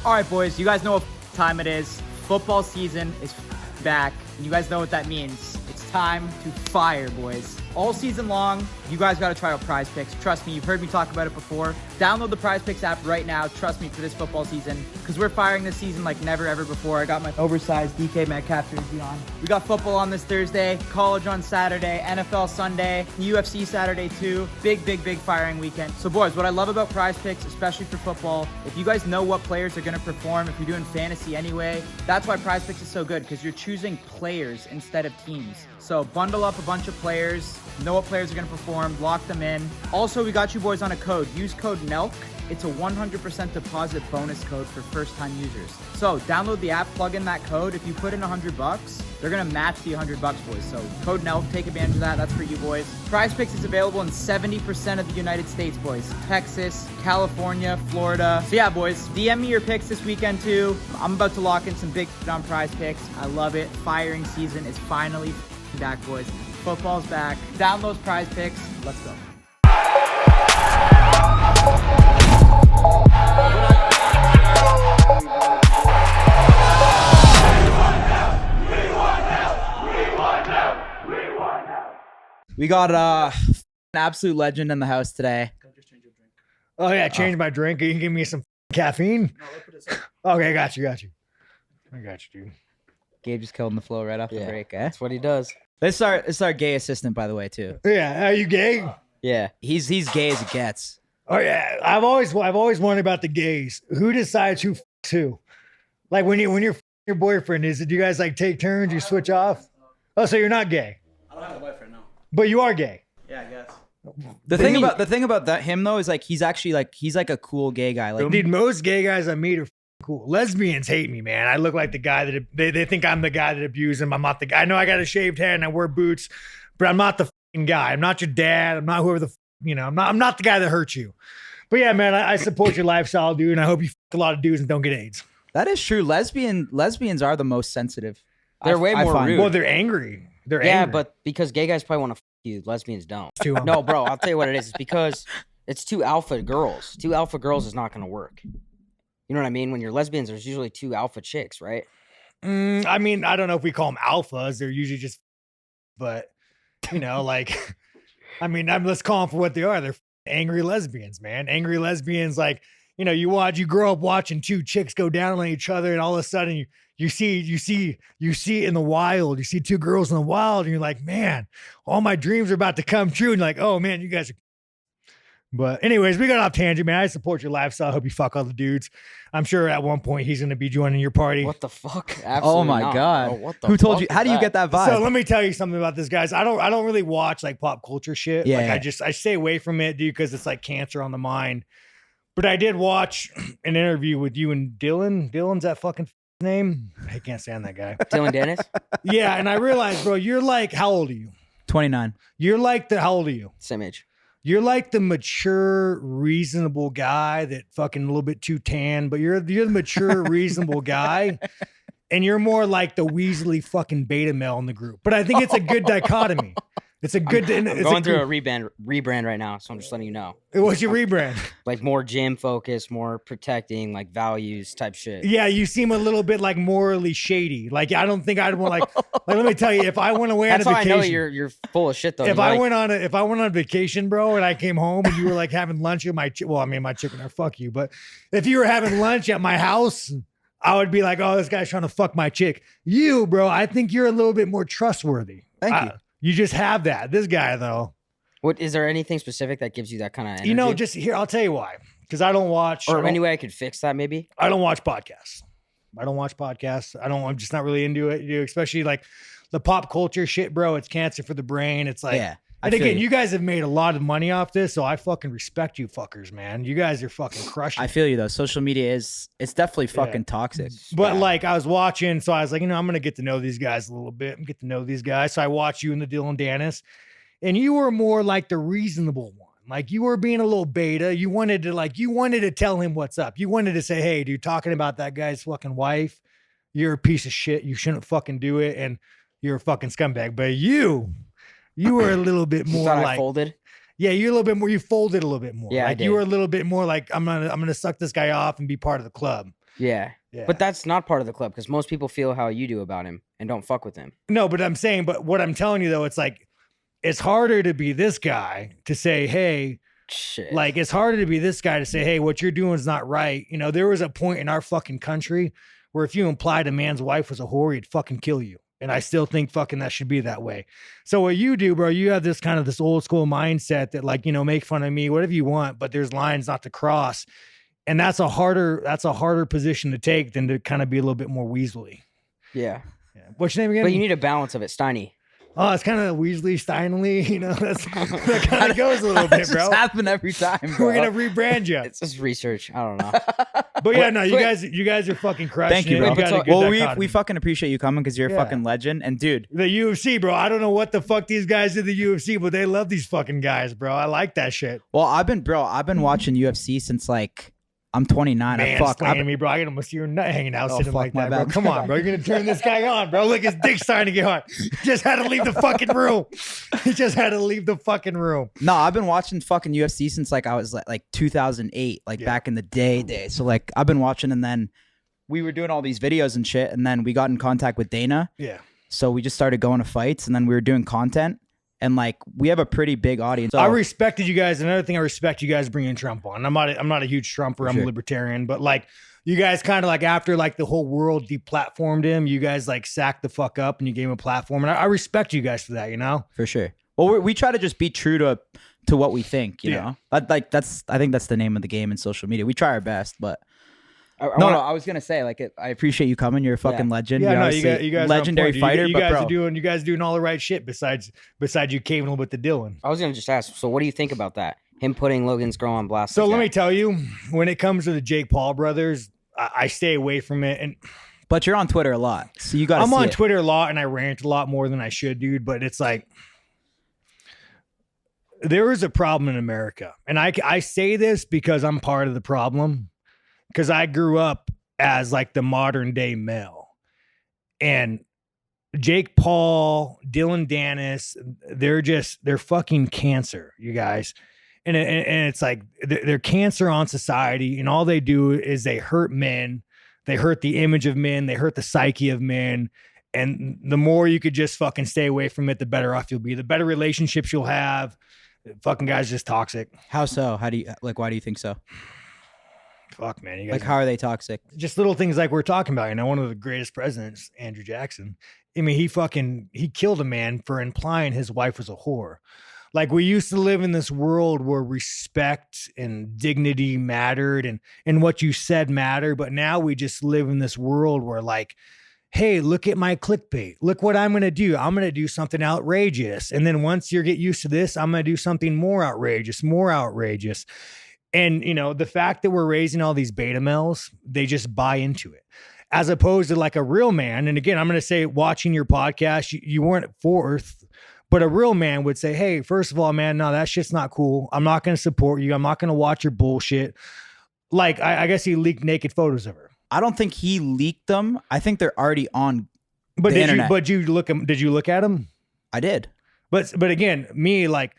All right, boys, you guys know what time it is. Football season is back, and you guys know what that means. It's time to fire, boys. All season long, you guys got to try out Prize Picks. Trust me, you've heard me talk about it before. Download the Prize Picks app right now. Trust me, for this football season, because we're firing this season like never ever before. I got my oversized DK Metcalf jersey on. We got football on this Thursday, college on Saturday, NFL Sunday, UFC Saturday too. Big firing weekend. So boys, what I love about Prize Picks, especially for football, if you guys know what players are going to perform, if you're doing fantasy anyway, that's why Prize Picks is so good, because you're choosing players instead of teams. So bundle up a bunch of players, know what players are going to perform, lock them in. Also, we got you boys on a code. Use code NELK. It's a 100% deposit bonus code for first-time users. So download the app, plug in that code. If you put in $100, they're going to match the $100, boys. So code NELK, take advantage of that. That's for you, boys. Prize Picks is available in 70% of the United States, boys. Texas, California, Florida. So yeah, boys, DM me your picks this weekend too. I'm about to lock in some big on Prize Picks. I love it. Firing season is finally back, boys. Football's back. Download Prize Picks. Let's go. We got an absolute legend in the house today. Oh yeah, change my drink. You can give me some caffeine. Okay, got you. I got you, dude. Gabe just killed in the flow right off the break, eh? That's what he does. This is our gay assistant, by the way, too. Yeah, are you gay? Yeah, he's gay as it gets. Oh yeah, I've always wondered about the gays. Who decides who fucks who? Like when you're fucking your boyfriend, do you guys like take turns? You switch off? Oh, so you're not gay? I don't have a boyfriend, no. But you are gay. Yeah, I guess. The thing about him though is like he's like a cool gay guy. Like, dude, most gay guys I meet are cool. Lesbians hate me, man. I look like the guy that they think I'm the guy that abused them. I'm not the guy. I know I got a shaved head and I wear boots, but I'm not the guy. I'm not your dad. I'm not whoever I'm not the guy that hurt you. But yeah, man, I support your lifestyle, dude, and I hope you fuck a lot of dudes and don't get AIDS. That is true. Lesbians are the most sensitive. They're way more rude. Well, they're angry. Yeah, angry. but because gay guys probably want to fuck you, lesbians don't. No, bro, I'll tell you what it is. It's because it's two alpha girls. Two alpha girls is not going to work. You know what I mean? When you're lesbians, there's usually two alpha chicks, right? I mean, I don't know if we call them alphas. They're usually just, but, like, I mean, let's call them for what they are. They're angry lesbians, man. Angry lesbians, like, you grow up watching two chicks go down on each other, and all of a sudden you see it in the wild. You see two girls in the wild, and you're like, man, all my dreams are about to come true. And you're like, oh man, you guys are. But anyways, we got off tangent, man. I support your lifestyle. I hope you fuck all the dudes. I'm sure at one point he's going to be joining your party. What the fuck? Absolutely oh my not. God. Bro, what the Who told fuck you? How do you get that vibe? So let me tell you something about this, guys. I don't really watch like pop culture shit. Yeah. Like I stay away from it, dude, because it's like cancer on the mind. But I did watch an interview with you and Dylan. Dylan's that fucking name. I can't stand that guy. Dylan Dennis? Yeah, and I realized, bro, you're like, how old are you? 29. You're like how old are you? Same age. You're like the mature, reasonable guy that fucking a little bit too tan, but you're the mature, reasonable guy. And you're more like the Weasley fucking beta male in the group. But I think it's a good dichotomy. It's a good. I'm going through a rebrand right now, so I'm just letting you know. What's your rebrand? Like more gym focused, more protecting, like values type shit. Yeah, you seem a little bit like morally shady. Like I don't think I'd want like let me tell you, if I went away on a vacation, I know you're full of shit though. If I went on vacation, bro, and I came home and you were like having lunch with my chicken or fuck you, but if you were having lunch at my house, I would be like, oh, this guy's trying to fuck my chick. You, bro, I think you're a little bit more trustworthy. Thank you. You just have that. This guy, though. What is there anything specific that gives you that kind of energy? Just here, I'll tell you why. Because I don't watch. Or any way I could fix that, maybe? I don't watch podcasts. I'm just not really into it, especially like the pop culture shit, bro. It's cancer for the brain. It's like, yeah. And again, you guys have made a lot of money off this, so I fucking respect you fuckers, man. You guys are fucking crushing. I feel you though. Social media it's definitely fucking toxic. But like I was watching, so I was like, I'm gonna get to know these guys a little bit and get to know these guys. So I watched you and the Dylan Dennis, and you were more like the reasonable one. Like you were being a little beta. You wanted to tell him what's up. You wanted to say, hey, dude, talking about that guy's fucking wife, you're a piece of shit. You shouldn't fucking do it, and you're a fucking scumbag. But you were a little bit more like I folded. Yeah, you're a little bit more. You folded a little bit more. Yeah, like you were a little bit more like I'm gonna suck this guy off and be part of the club. Yeah. Yeah. But that's not part of the club because most people feel how you do about him and don't fuck with him. No, but I'm saying, but what I'm telling you though, it's like, it's harder to be this guy to say, hey, Shit. like it's harder to be this guy to say, hey, what you're doing is not right. You know, there was a point in our fucking country where if you implied a man's wife was a whore, he'd fucking kill you. And I still think fucking that should be that way. So what you do, bro, you have this kind of this old school mindset that like, you know, make fun of me, whatever you want, but there's lines not to cross. And that's a harder position to take than to kind of be a little bit more weaselly. Yeah. What's your name again? But you need a balance of it, Steiny. Oh, it's kind of Weasley, Steinley, you know, that kind of goes a little bit, bro. It's happen every time, bro. We're going to rebrand you. It's just research. I don't know. But yeah, no, you guys are fucking crushing Thank you, it. bro. You got a good Well, dichotomy. we fucking appreciate you coming because you're a fucking legend. And dude, the UFC, bro, I don't know what the fuck these guys in the UFC, but they love these fucking guys, bro. I like that shit. well, I've been watching UFC since like I'm 29. Man, explaining me, bro. I can almost see your nut hanging out Oh, sitting fuck, like my that, bro. bad. Come on, bro. You're going to turn this guy on, bro. Look, his dick's starting to get hard. He just had to leave the fucking room. He just had to leave the fucking room. No, I've been watching fucking UFC since like I was like 2008, like back in the day. So like I've been watching, and then we were doing all these videos and shit, and then we got in contact with Dana. Yeah. So we just started going to fights, and then we were doing content, and like we have a pretty big audience. So, I respected you guys. Another thing, I respect you guys bringing Trump on. I'm not a huge Trumper. I'm a libertarian, but like you guys kind of like after like the whole world deplatformed him, you guys like sacked the fuck up and you gave him a platform, and I respect you guys for that. You know, for sure. Well, we try to just be true to what we think. You know, I think that's the name of the game in social media. We try our best, but. I was gonna say like I appreciate you coming. You're a fucking legend. Yeah, no, you guys legendary fighter. You but guys bro, are doing all the right shit. Besides you caving with the Dylan. I was going to just ask, so what do you think about that? Him putting Logan's girl on blast. So like let that? me tell you, when it comes to the Jake Paul brothers, I stay away from it. And but you're on Twitter a lot, so you got. I'm on Twitter a lot, and I rant a lot more than I should, dude. But it's like there is a problem in America, and I say this because I'm part of the problem, because I grew up as like the modern day male, and Jake Paul, Dylan Dennis, they're fucking cancer, you guys. And it's like they're cancer on society, and all they do is they hurt men. They hurt the image of men. They hurt the psyche of men. And the more you could just fucking stay away from it, the better off you'll be. The better relationships you'll have. Fucking guys just toxic. How so? How do you like? Why do you think so? Fuck, man. You guys like, how are they toxic? Just little things like we're talking about. You know, one of the greatest presidents, Andrew Jackson. I mean, he killed a man for implying his wife was a whore. Like, we used to live in this world where respect and dignity mattered and what you said mattered. But now we just live in this world where like, hey, look at my clickbait. Look what I'm going to do. I'm going to do something outrageous. And then once you get used to this, I'm going to do something more outrageous. And, you know, the fact that we're raising all these beta males, they just buy into it. As opposed to like a real man. And again, I'm going to say, watching your podcast, you weren't fourth, but a real man would say, hey, first of all, man, no, that shit's not cool. I'm not going to support you. I'm not going to watch your bullshit. Like, I guess he leaked naked photos of her. I don't think he leaked them. I think they're already on the internet. Did you look at them? I did. But again, me, like,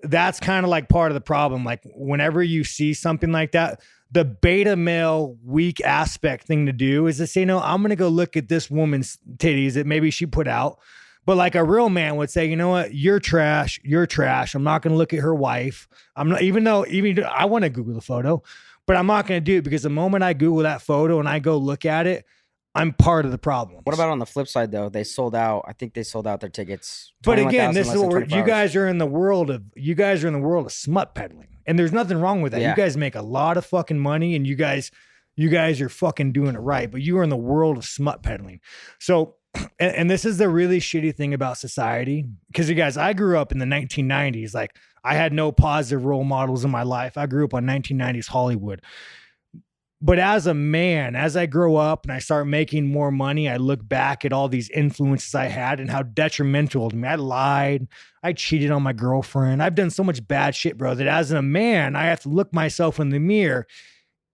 that's kind of like part of the problem. Like, whenever you see something like that, the beta male weak aspect thing to do is to say, no, I'm going to go look at this woman's titties that maybe she put out. But like a real man would say, you know what? You're trash. I'm not going to look at her wife. I'm not, even I want to Google the photo, but I'm not going to do it, because the moment I Google that photo and I go look at it, I'm part of the problem. What about on the flip side though? They sold out. I think they sold out their tickets. But again, this is what you guys are in the world of smut peddling, and there's nothing wrong with that. Yeah. You guys make a lot of fucking money, and you guys are fucking doing it right. But you are in the world of smut peddling. So, and this is the really shitty thing about society, because you guys, I grew up in the 1990s. Like, I had no positive role models in my life. I grew up on 1990s Hollywood. But as a man, as I grow up and I start making more money, I look back at all these influences I had and how detrimental to me. I lied. I cheated on my girlfriend. I've done so much bad shit, bro, that as a man, I have to look myself in the mirror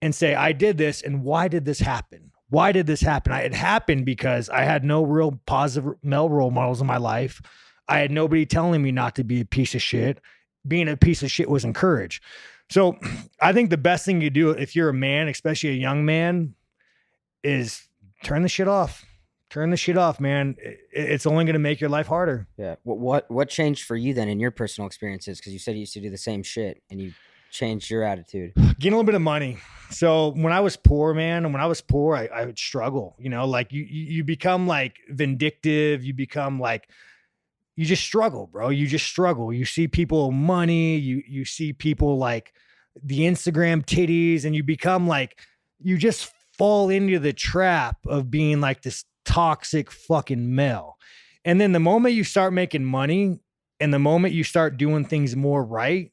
and say, I did this. And why did this happen? It happened because I had no real positive male role models in my life. I had nobody telling me not to be a piece of shit. Being a piece of shit was encouraged. So I think the best thing you do if you're a man, especially a young man, is turn the shit off. Turn the shit off, man. It's only going to make your life harder. Yeah. What changed for you then in your personal experiences? Because you said you used to do the same shit and you changed your attitude. Getting a little bit of money. So when I was poor, man, and when I was poor, I would struggle. You know, like you become like vindictive. You become like, you just struggle, bro. You just struggle. You see people money. You see people like the Instagram titties, and you become like, you just fall into the trap of being like this toxic fucking male. And then the moment you start making money and the moment you start doing things more right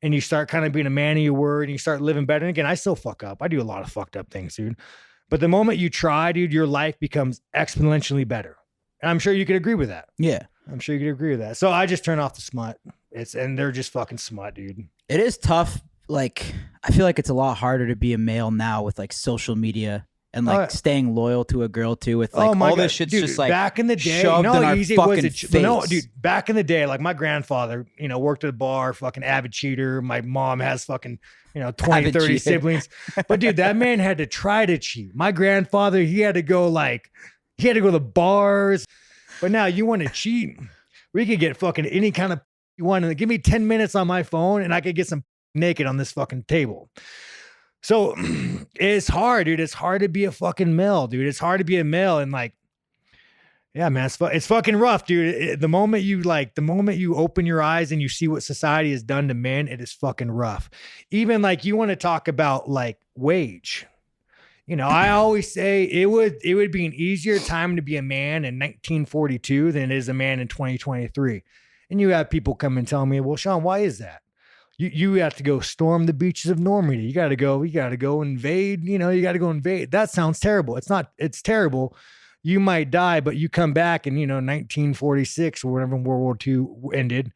and you start kind of being a man of your word and you start living better. And again, I still fuck up. I do a lot of fucked up things, dude. But the moment you try, dude, your life becomes exponentially better. And I'm sure you could agree with that. Yeah. I'm sure you could agree with that. So I just turn off the smut. And they're just fucking smut, dude. It is tough. Like, I feel like it's a lot harder to be a male now with like social media and like staying loyal to a girl too, with like all this shit's dude, just like back in the day, shoved in our fucking face. No, dude, back in the day, like my grandfather, you know, worked at a bar, fucking avid cheater. My mom has fucking, you know, 20, avid 30 cheater. Siblings. But dude, that man had to try to cheat. My grandfather, he had to go to bars. But now you want to cheat, we could get fucking any kind of you want to give me 10 minutes on my phone and I could get some naked on this fucking table. So it's hard, dude. It's hard to be a fucking male, dude. It's hard to be a male. And like, yeah, man, it's fucking rough, dude. The moment you open your eyes and you see what society has done to men, it is fucking rough. Even like you want to talk about like wage. You know, I always say it would be an easier time to be a man in 1942 than it is a man in 2023. And you have people come and tell me, well, Sean, why is that? You have to go storm the beaches of Normandy. You got to go invade, you know, you got to go invade. That sounds terrible. It's terrible. You might die, but you come back and, you know, 1946 or whenever World War II ended,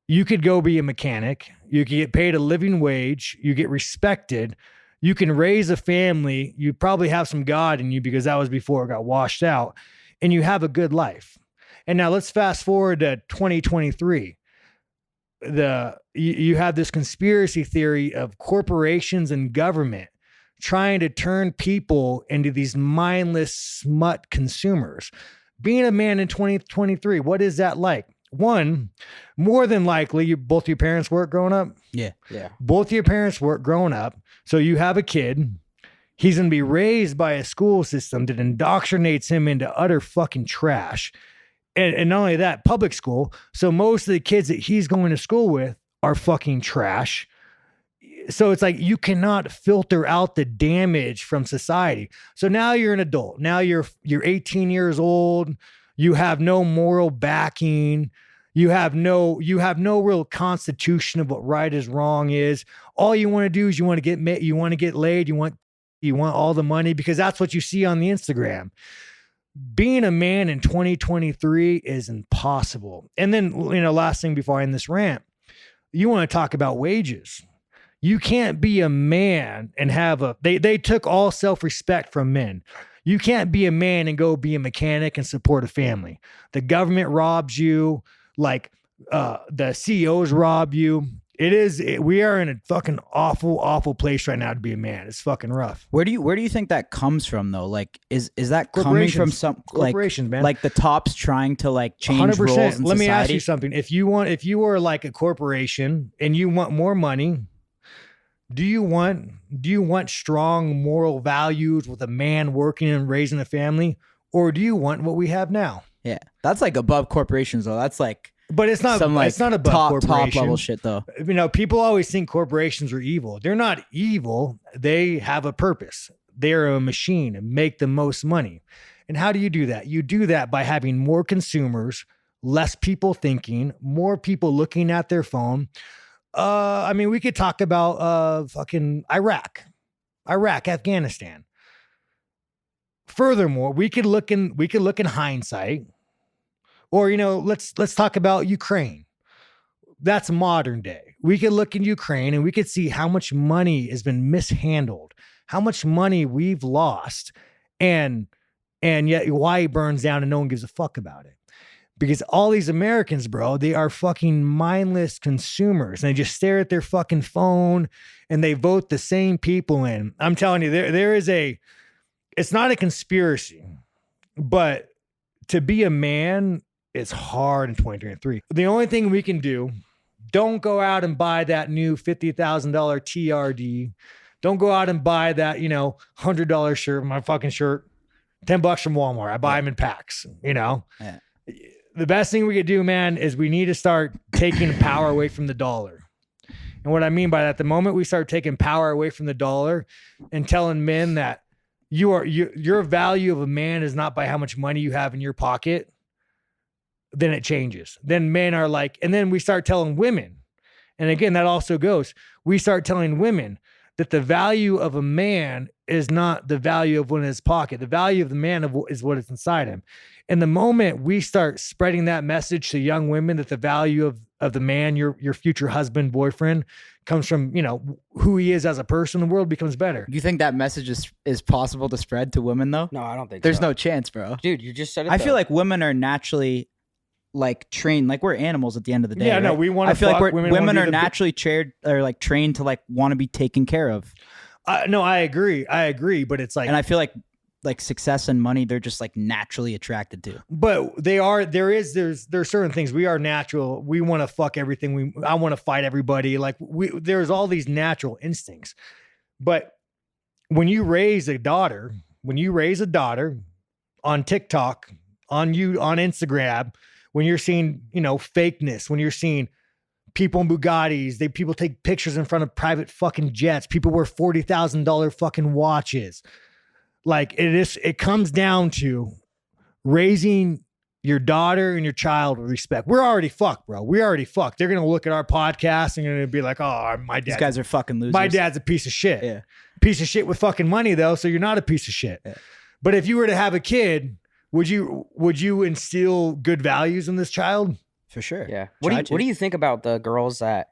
you could go be a mechanic. You could get paid a living wage. You get respected. You can raise a family. You probably have some God in you because that was before it got washed out, and you have a good life. And now let's fast forward to 2023. You have this conspiracy theory of corporations and government trying to turn people into these mindless smut consumers. Being a man in 2023, what is that like? One, more than likely, both your parents work growing up. Yeah. Both your parents work growing up. So you have a kid. He's going to be raised by a school system that indoctrinates him into utter fucking trash. And not only that, public school. So most of the kids that he's going to school with are fucking trash. So it's like you cannot filter out the damage from society. So now you're an adult. Now you're 18 years old. You have no moral backing. You have no real constitution of what right is wrong is. All you want to do is you want to get laid. You want all the money because that's what you see on the Instagram. Being a man in 2023 is impossible. And then, you know, last thing before I end this rant, you want to talk about wages. You can't be a man and they took all self-respect from men. You can't be a man and go be a mechanic and support a family. The government robs you, like the CEOs rob you. We are in a fucking awful place right now to be a man. It's fucking rough. Where do you think that comes from though? Like, is that coming from some corporations, man? Like the tops trying to like change 100%. Roles in society? Let me ask you something. If you are like a corporation and you want more money, do you want strong moral values with a man working and raising a family, or do you want what we have now? Yeah, that's like above corporations though. That's like. But it's not. It's not above top level shit though. You know, people always think corporations are evil. They're not evil. They have a purpose. They're a machine and make the most money. And how do you do that? You do that by having more consumers, less people thinking, more people looking at their phone. I mean, we could talk about fucking Iraq, Afghanistan. Furthermore, we could look in hindsight. Or, you know, let's talk about Ukraine. That's modern day. We could look in Ukraine and we could see how much money has been mishandled, how much money we've lost, and yet why it burns down and no one gives a fuck about it. Because all these Americans, bro, they are fucking mindless consumers. And they just stare at their fucking phone and they vote the same people in. I'm telling you, there is a it's not a conspiracy, but to be a man is hard in 2023. The only thing we can do, don't go out and buy that new $50,000 TRD. Don't go out and buy that, $100 shirt, my fucking shirt, $10 from Walmart. I buy them in packs, Yeah. The best thing we could do, man, is we need to start taking power away from the dollar. And what I mean by that, the moment we start taking power away from the dollar and telling men that your value of a man is not by how much money you have in your pocket, then it changes. Then men are like, and then we start telling women, and again, that also goes, we start telling women that the value of a man is not the value of what in his pocket. The value of the man is what is inside him. And the moment we start spreading that message to young women that the value of the man, your future husband, boyfriend, comes from, who he is as a person, the world becomes better. You think that message is possible to spread to women, though? No, I don't think There's so. no chance, bro. Dude, you just said it. I feel like women are naturally trained, like we're animals at the end of the day. Yeah, right? no, we want to. I feel like women are naturally trained or trained to want to be taken care of. No, I agree, but it's like, and I feel like success and money, they're just naturally attracted to. But there's certain things we are natural. We want to fuck everything. I want to fight everybody. There's all these natural instincts. But when you raise a daughter on TikTok, on Instagram, when you're seeing, fakeness, when you're seeing people in Bugattis, people take pictures in front of private fucking jets. People wear $40,000 fucking watches. It comes down to raising your daughter and your child with respect. We're already fucked, bro. We already fucked. They're going to look at our podcast and going to be like, oh, my dad. These guys are fucking losers. My dad's a piece of shit. Yeah. Piece of shit with fucking money, though, so you're not a piece of shit. Yeah. But if you were to have a kid, would you instill good values in this child? For sure. Yeah. What do you think about the girls that,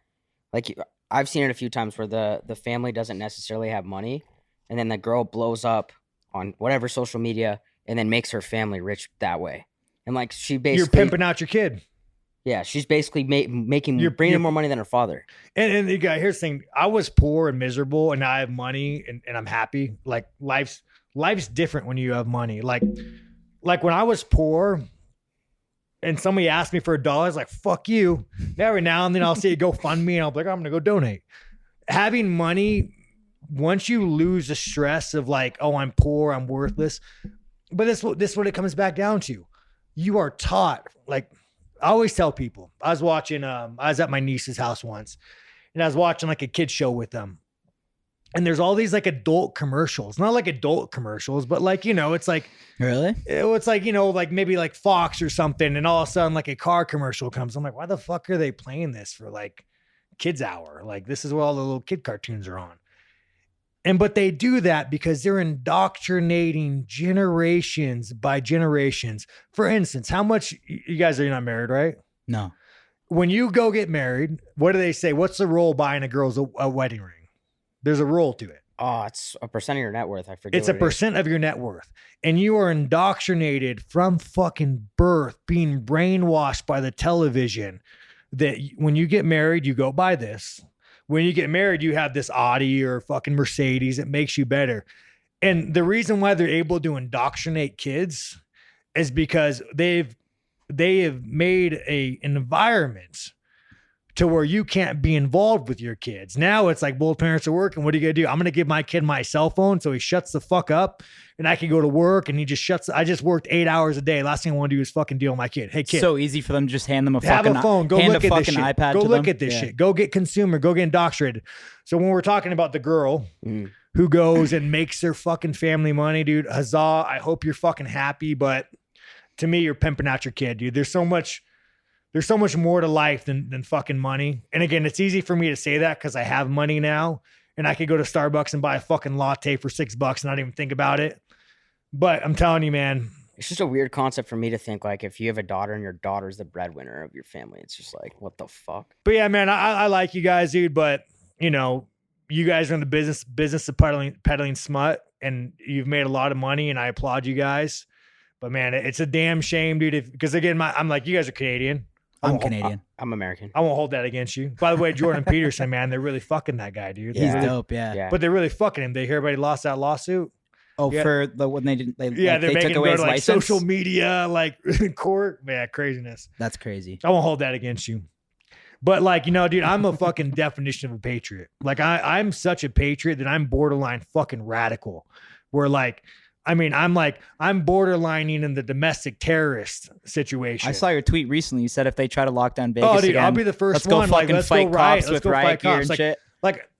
I've seen it a few times where the family doesn't necessarily have money, and then the girl blows up on whatever social media and then makes her family rich that way. And she basically, you're pimping out your kid. Yeah, she's basically bringing in more money than her father. And here's the thing: I was poor and miserable, and now I have money and I'm happy. Life's different when you have money. Like when I was poor, and somebody asked me for $1, I was like, "Fuck you." Every now and then I'll see it GoFundMe, and I'll be like, "I'm gonna go donate." Having money, once you lose the stress of oh, I'm poor, I'm worthless. But this is what it comes back down to. You are taught, I always tell people, I was at my niece's house once, and I was watching a kid show with them. And there's all these adult commercials, not adult commercials, but it's really? It's maybe Fox or something. And all of a sudden a car commercial comes. I'm like, why the fuck are they playing this for kids hour? This is where all the little kid cartoons are on. But they do that because they're indoctrinating generations by generations. For instance, how much you guys are not married, right? No. When you go get married, what do they say? What's the rule buying a girl's a wedding ring? There's a rule to it. Oh, it's a percent of your net worth. I forget. It's a percent of your net worth. And you are indoctrinated from fucking birth, being brainwashed by the television that when you get married, you go buy this. When you get married, you have this Audi or fucking Mercedes that makes you better. And the reason why they're able to indoctrinate kids is because they have made an environment to where you can't be involved with your kids. Now it's both parents are working. What are you going to do? I'm going to give my kid my cell phone so he shuts the fuck up and I can go to work and he just shuts. I just worked 8 hours a day. Last thing I want to do is fucking deal with my kid. Hey, kid. So easy for them to just hand them a have fucking a phone. Go look at this shit. iPad go to look them. at this shit. Go get consumer. Go get indoctrinated. So when we're talking about the girl who goes and makes their fucking family money, dude, huzzah. I hope you're fucking happy. But to me, you're pimping out your kid, dude. There's so much more to life than fucking money. And again, it's easy for me to say that because I have money now and I could go to Starbucks and buy a fucking latte for $6 and not even think about it. But I'm telling you, man. It's just a weird concept for me to think if you have a daughter and your daughter's the breadwinner of your family, it's just what the fuck? But yeah, man, I like you guys, dude. But you guys are in the business of peddling smut and you've made a lot of money and I applaud you guys. But man, it's a damn shame, dude. Because again, I'm you guys are Canadian. I'm Canadian. I'm American. I won't hold that against you. By the way, Jordan Peterson, man, they're really fucking that guy, dude. He's dope, yeah. But they're really fucking him. They hear everybody lost that lawsuit. Oh, for the when they didn't, they they're they making took him away go his to like license. social media, like court. Man, craziness. That's crazy. I won't hold that against you. But like, dude, I'm a fucking definition of a patriot. Like I'm such a patriot that I'm borderline fucking radical. Where like, I'm borderlining in the domestic terrorist situation. I saw your tweet recently. You said if they try to lock down Vegas, Oh, dude, again, I'll be the first let's go one. fucking Let's fight go riot. cops Let's with go riot fight gear cops. and shit.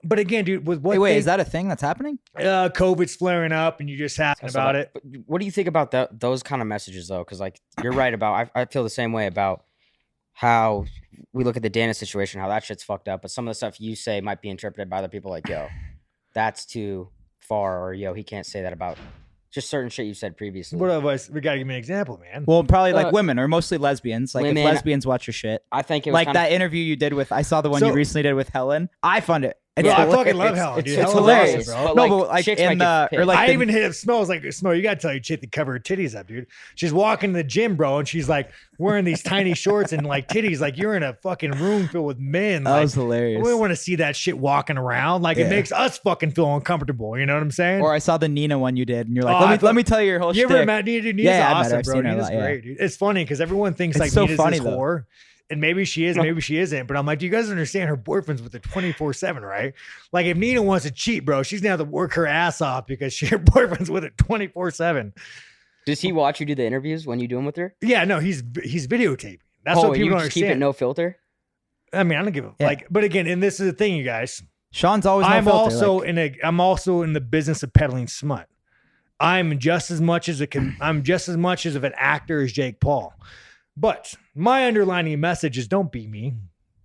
But again, dude, with what? Wait, is that a thing that's happening? COVID's flaring up, and you just asking about it. But what do you think about those kind of messages though? Because like you're right about. I feel the same way about how we look at the Dana situation, how that shit's fucked up. But some of the stuff you say might be interpreted by other people like, yo, that's too far, or yo, he can't say that about just certain shit you said previously. What otherwise? We gotta give me an example, man. Well, probably like women or mostly lesbians. Like women, if lesbians watch your shit. I think it was like kind of, that interview you did with. I saw the one you recently did with Helen. I found it. Bro, I fucking love Helen, dude. It's Helen's hilarious, awesome, bro. bro. No, but like chicks in might the get or like I the- even hit up Snow. I was like, Snow, you gotta tell your chick to cover her titties up, dude. She's walking to the gym, bro, and she's like wearing these tiny shorts and like titties, like you're in a fucking room filled with men. that Like, was hilarious. we want to see that shit walking around. Like it Yeah. makes us fucking feel uncomfortable. You know what I'm saying? Or I saw the Nina one you did, and you're like, Oh, let me tell you your whole You shtick. ever met Nina? Dude, Nina's Yeah, I met her. awesome, I've bro. seen her a Nina's lot, yeah. great, dude. It's funny because everyone thinks It's like so Nina's funny, this though. whore. And maybe she is, maybe she isn't. But I'm like, do you guys understand her boyfriend's with her 24/7, right? Like if Nina wants to cheat, bro, she's gonna have to work her ass off because her boyfriend's with her 24/7. does he watch you do the interviews when you do them with her? Yeah, no, he's videotaping. That's what you people don't just keep it understand. no filter. I mean, I don't give a like. But again, and this is the thing, you guys. Sean's always. No I'm filter, also like, I'm also in the business of peddling smut. I'm just as much as I'm just as much as of an actor as Jake Paul. But my underlining message is don't be me.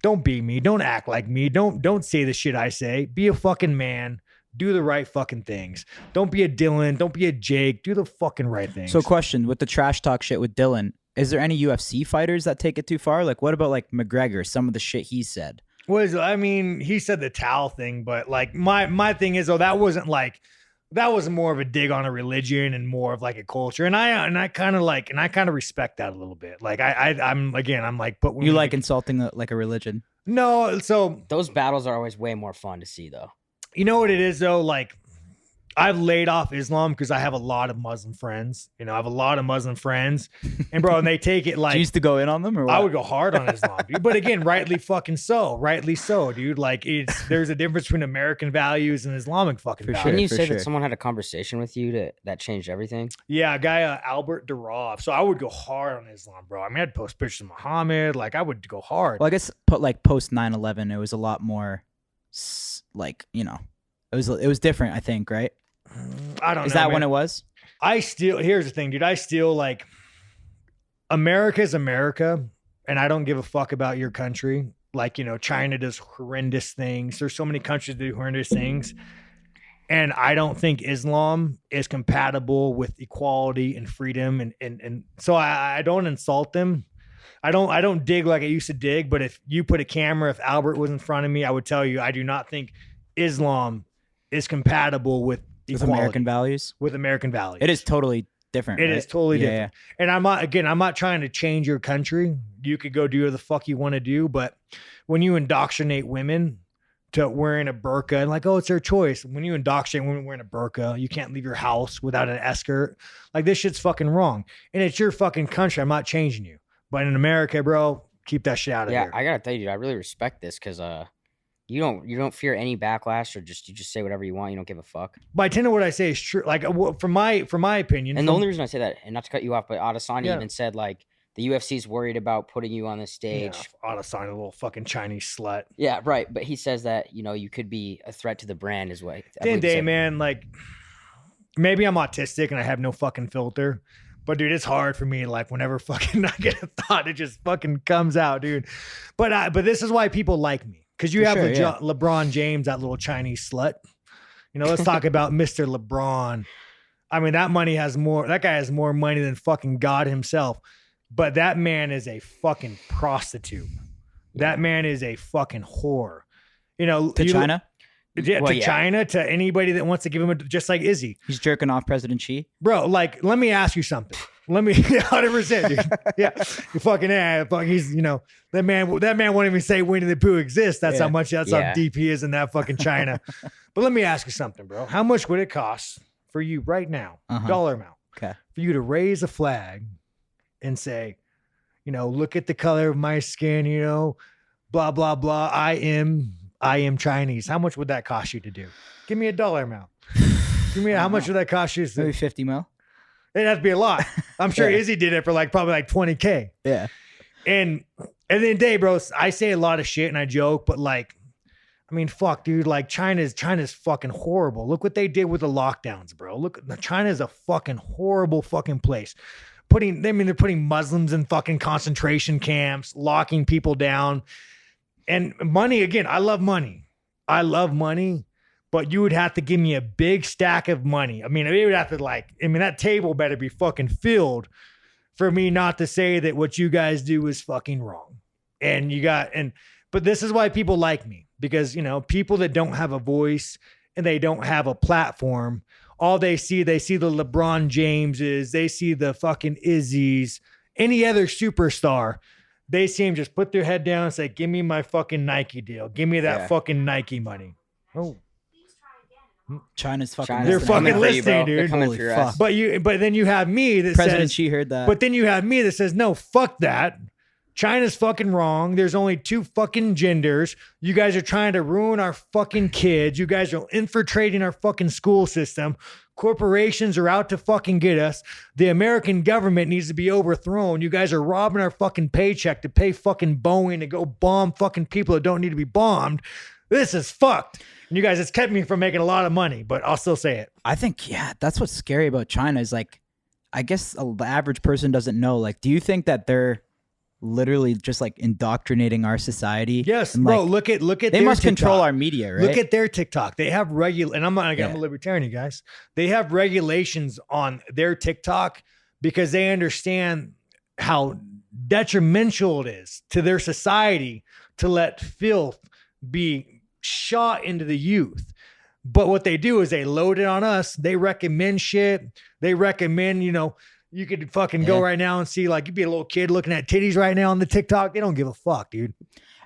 Don't be me. Don't act like me. Don't say the shit I say. Be a fucking man. Do the right fucking things. Don't be a Dylan. Don't be a Jake. Do the fucking right things. So, question with the trash talk shit with Dylan, is there any UFC fighters that take it too far? Like, what about like McGregor? Some of the shit he said. I mean, he said the towel thing, but like my thing is, that was more of a dig on a religion and more of like a culture. And I kind of respect that a little bit. Like I'm like, but You like insulting like a religion? no. So Those battles are always way more fun to see, though. you know what it is though? Like I've laid off Islam because I have a lot of Muslim friends. I have a lot of Muslim friends, and bro, and they take it like Do you used to go in on them, or what? I would go hard on Islam, dude. But again, rightly so, dude. Like there's a difference between American values and Islamic fucking For values. sure. Didn't you for say sure. that someone had a conversation with you that changed everything? Yeah, a guy, Albert Durov. So I would go hard on Islam, bro. I mean, I'd post pictures of Muhammad. Like I would go hard. Well, I guess post 9/11, it was a lot more like it was different. I think, right? I don't know. Is that man. when it was? Here's the thing, dude. I still like America's America, and I don't give a fuck about your country. Like, China does horrendous things. There's so many countries that do horrendous things. And I don't think Islam is compatible with equality and freedom. And so I don't insult them. I don't dig like I used to dig. But if you put a camera, if Albert was in front of me, I would tell you, I do not think Islam is compatible with equality. American values. With American values. It is totally different. It right? is totally Yeah, different. And I'm not trying to change your country. You could go do whatever the fuck you want to do. But when you indoctrinate women to wearing a burqa and like, oh, it's their choice. When you indoctrinate women wearing a burqa, you can't leave your house without an escort. Like this shit's fucking wrong. And it's your fucking country. I'm not changing you. But in America, bro, keep that shit out of here. Yeah, I gotta tell you, dude, I really respect this because you don't fear any backlash or you just say whatever you want. You don't give a fuck. But I tend to what I say is true. Like from my opinion. And the only reason I say that, and not to cut you off, but Adesanya Yeah. even said like the UFC's worried about putting you on the stage. Adesanya, a little fucking Chinese slut. Yeah, right. But he says that you could be a threat to the brand, is what. At the end of the day, man, like maybe I'm autistic and I have no fucking filter. But dude, it's hard for me. Like whenever fucking I get a thought, it just fucking comes out, dude. But this is why people like me. Because you have LeBron James, that little Chinese slut. Let's talk about Mr. LeBron. I mean, that guy has more money than fucking God himself. But that man is a fucking prostitute. That man is a fucking whore. To China. Yeah, to China, to anybody that wants to give him just like Izzy. He's jerking off President Xi. Bro, like, let me ask you something. 100%, dude. Yeah. You fucking he's, that man won't even say Winnie the Pooh exists. That's how deep he is in that fucking China. But let me ask you something, bro. How much would it cost for you right now, Uh-huh. dollar amount, Okay. for you to raise a flag and say, you know, look at the color of my skin, you know, blah, blah, blah. I am Chinese. How much would that cost you to do? Give me a dollar amount. Give me how much would that cost you? Maybe 50 mil. It'd have to be a lot. I'm sure Yeah. Izzy did it for probably like 20K. Yeah. And at the end of the day, bro, I say a lot of shit and I joke, but like, I mean, fuck, dude, like China's fucking horrible. Look what they did with the lockdowns, bro. Look, China's a fucking horrible fucking place. They're putting Muslims in fucking concentration camps, locking people down. And money, again, I love money. But you would have to give me a big stack of money. I mean, it would have to that table better be fucking filled for me not to say that what you guys do is fucking wrong. But this is why people like me, because, you know, people that don't have a voice and they don't have a platform, all they see the LeBron Jameses, they see the fucking Izzies, any other superstar. They see him just put their head down and say, give me my fucking Nike deal. Give me that fucking Nike money. Oh. China's fucking. They're fucking for you, bro. listening, They're dude. coming Holy for your fuck. ass. But then you have me that President says, Xi heard that. but then you have me that says, no, fuck that. China's fucking wrong. There's only two fucking genders. You guys are trying to ruin our fucking kids. You guys are infiltrating our fucking school system. Corporations are out to fucking get us. The American government needs to be overthrown. You guys are robbing our fucking paycheck to pay fucking Boeing to go bomb fucking people that don't need to be bombed. This is fucked. And you guys, it's kept me from making a lot of money, but I'll still say it. I think, yeah, that's what's scary about China is like, I guess the average person doesn't know. Like, do you think that they're literally just like indoctrinating our society? Yes, and, bro. like, Look at they their must control TikTok. our media, right? Look at their TikTok. They have and I'm a libertarian, you guys. They have regulations on their TikTok because they understand how detrimental it is to their society to let filth be shot into the youth. But what they do is they load it on us. They recommend shit. They recommend, you know, you could fucking go right now and see, like, you'd be a little kid looking at titties right now on the TikTok. They don't give a fuck, dude.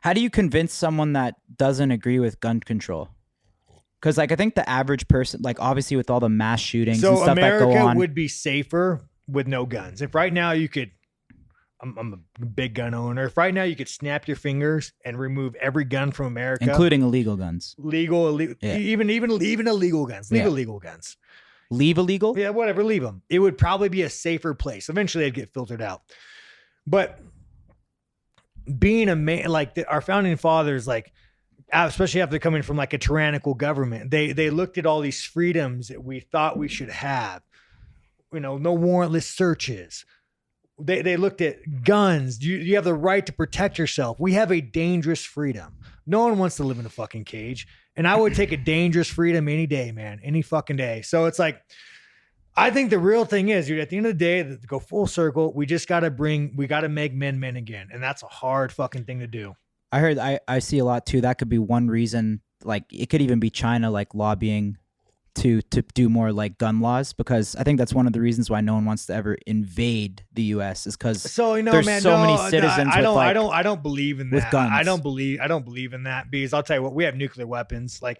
How do you convince someone that doesn't agree with gun control? Because, like, I think the average person, like, obviously with all the mass shootings and stuff that go America on, would be safer with no guns. If right now you could, I'm a big gun owner. If right now you could snap your fingers and remove every gun from America, including illegal guns, illegal, Yeah. even illegal guns, illegal guns. leave illegal. Yeah, whatever, leave them. It would probably be a safer place. Eventually, it'd get filtered out. But being a man, like our founding fathers, like, especially after coming from like a tyrannical government, they looked at all these freedoms that we thought we should have. You know, no warrantless searches. They looked at guns. You have the right to protect yourself. We have a dangerous freedom. No one wants to live in a fucking cage. And I would take a dangerous freedom any day, man. Any fucking day. So it's like, I think the real thing is, dude, at the end of the day, to go full circle, we got to make men again. And that's a hard fucking thing to do. I heard, I see a lot too. That could be one reason. Like, it could even be China, like, lobbying to do more like gun laws, because I think that's one of the reasons why no one wants to ever invade the U.S. is because there's many citizens. I don't believe in that. With guns. I don't believe in that, because I'll tell you what, we have nuclear weapons. Like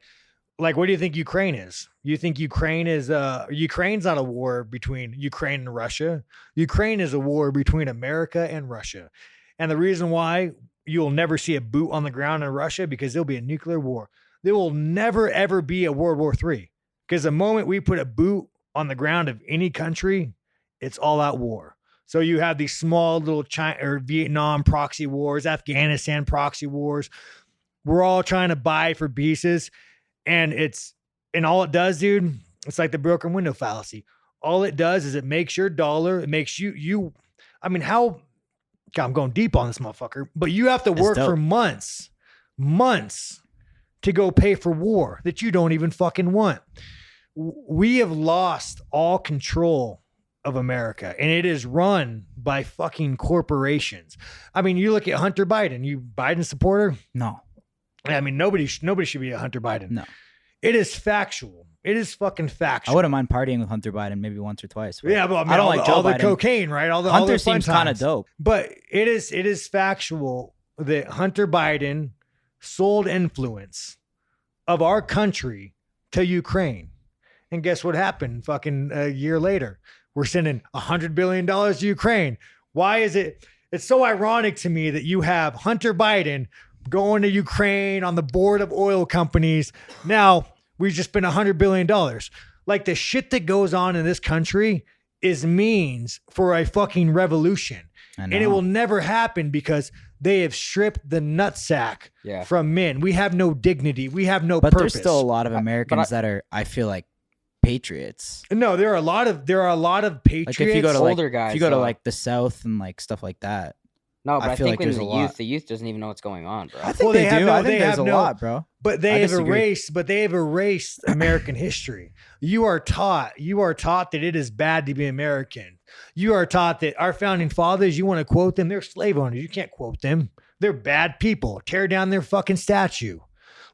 what do you think Ukraine is? You think Ukraine is Ukraine's not a war between Ukraine and Russia. Ukraine is a war between America and Russia. And the reason why you'll never see a boot on the ground in Russia, because there'll be a nuclear war. There will never ever be a World War III. Because the moment we put a boot on the ground of any country, it's all out war. So you have these small little China or Vietnam proxy wars, Afghanistan proxy wars. We're all trying to buy for pieces. And all it does, dude, it's like the broken window fallacy. All it does is it makes your dollar, it makes you, I mean, God, I'm going deep on this motherfucker, but you have to work for months to go pay for war that you don't even fucking want. We have lost all control of America, and it is run by fucking corporations. I mean, you look at Hunter Biden. You Biden supporter? No. I mean, nobody should be a Hunter Biden. No. It is factual. It is fucking factual. I wouldn't mind partying with Hunter Biden maybe once or twice. Yeah, but I mean, I don't like Joe all the Biden. cocaine, right? All the Hunter all the fun seems kind of times. dope. But it is factual that Hunter Biden sold influence of our country to Ukraine. And guess what happened? Fucking a year later, we're sending $100 billion to Ukraine. Why is it? It's so ironic to me that you have Hunter Biden going to Ukraine on the board of oil companies. Now we just spent $100 billion. Like the shit that goes on in this country is means for a fucking revolution. And it will never happen because they have stripped the nutsack from men. We have no dignity. We have no purpose. There's still a lot of Americans that are, I feel like, patriots. No, there are a lot of patriots. Like if you go to older guys, if you go to like the South and like stuff like that. No, but I feel think like when there's the youth doesn't even know what's going on, bro. I think they do. I think there's a lot, bro. But they have erased American history. You are taught that it is bad to be American. You are taught that our founding fathers, you want to quote them, they're slave owners. You can't quote them. They're bad people. Tear down their fucking statue.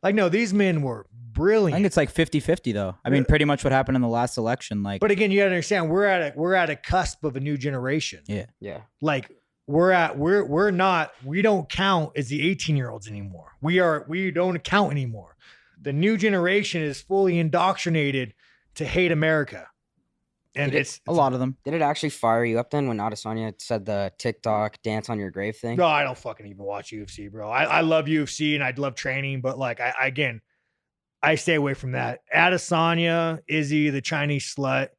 Like, no, these men were brilliant. I think it's like 50-50 though. I mean, pretty much what happened in the last election. Like, but again, you gotta understand, we're at a cusp of a new generation. Yeah. Like we don't count as the 18-year-olds anymore. We don't count anymore. The new generation is fully indoctrinated to hate America. And it's a lot of them. Did it actually fire you up then when Adesanya said the TikTok dance on your grave thing? No, I don't fucking even watch UFC, bro. I love UFC and I love training, but like I stay away from that. Adesanya, Izzy, the Chinese slut.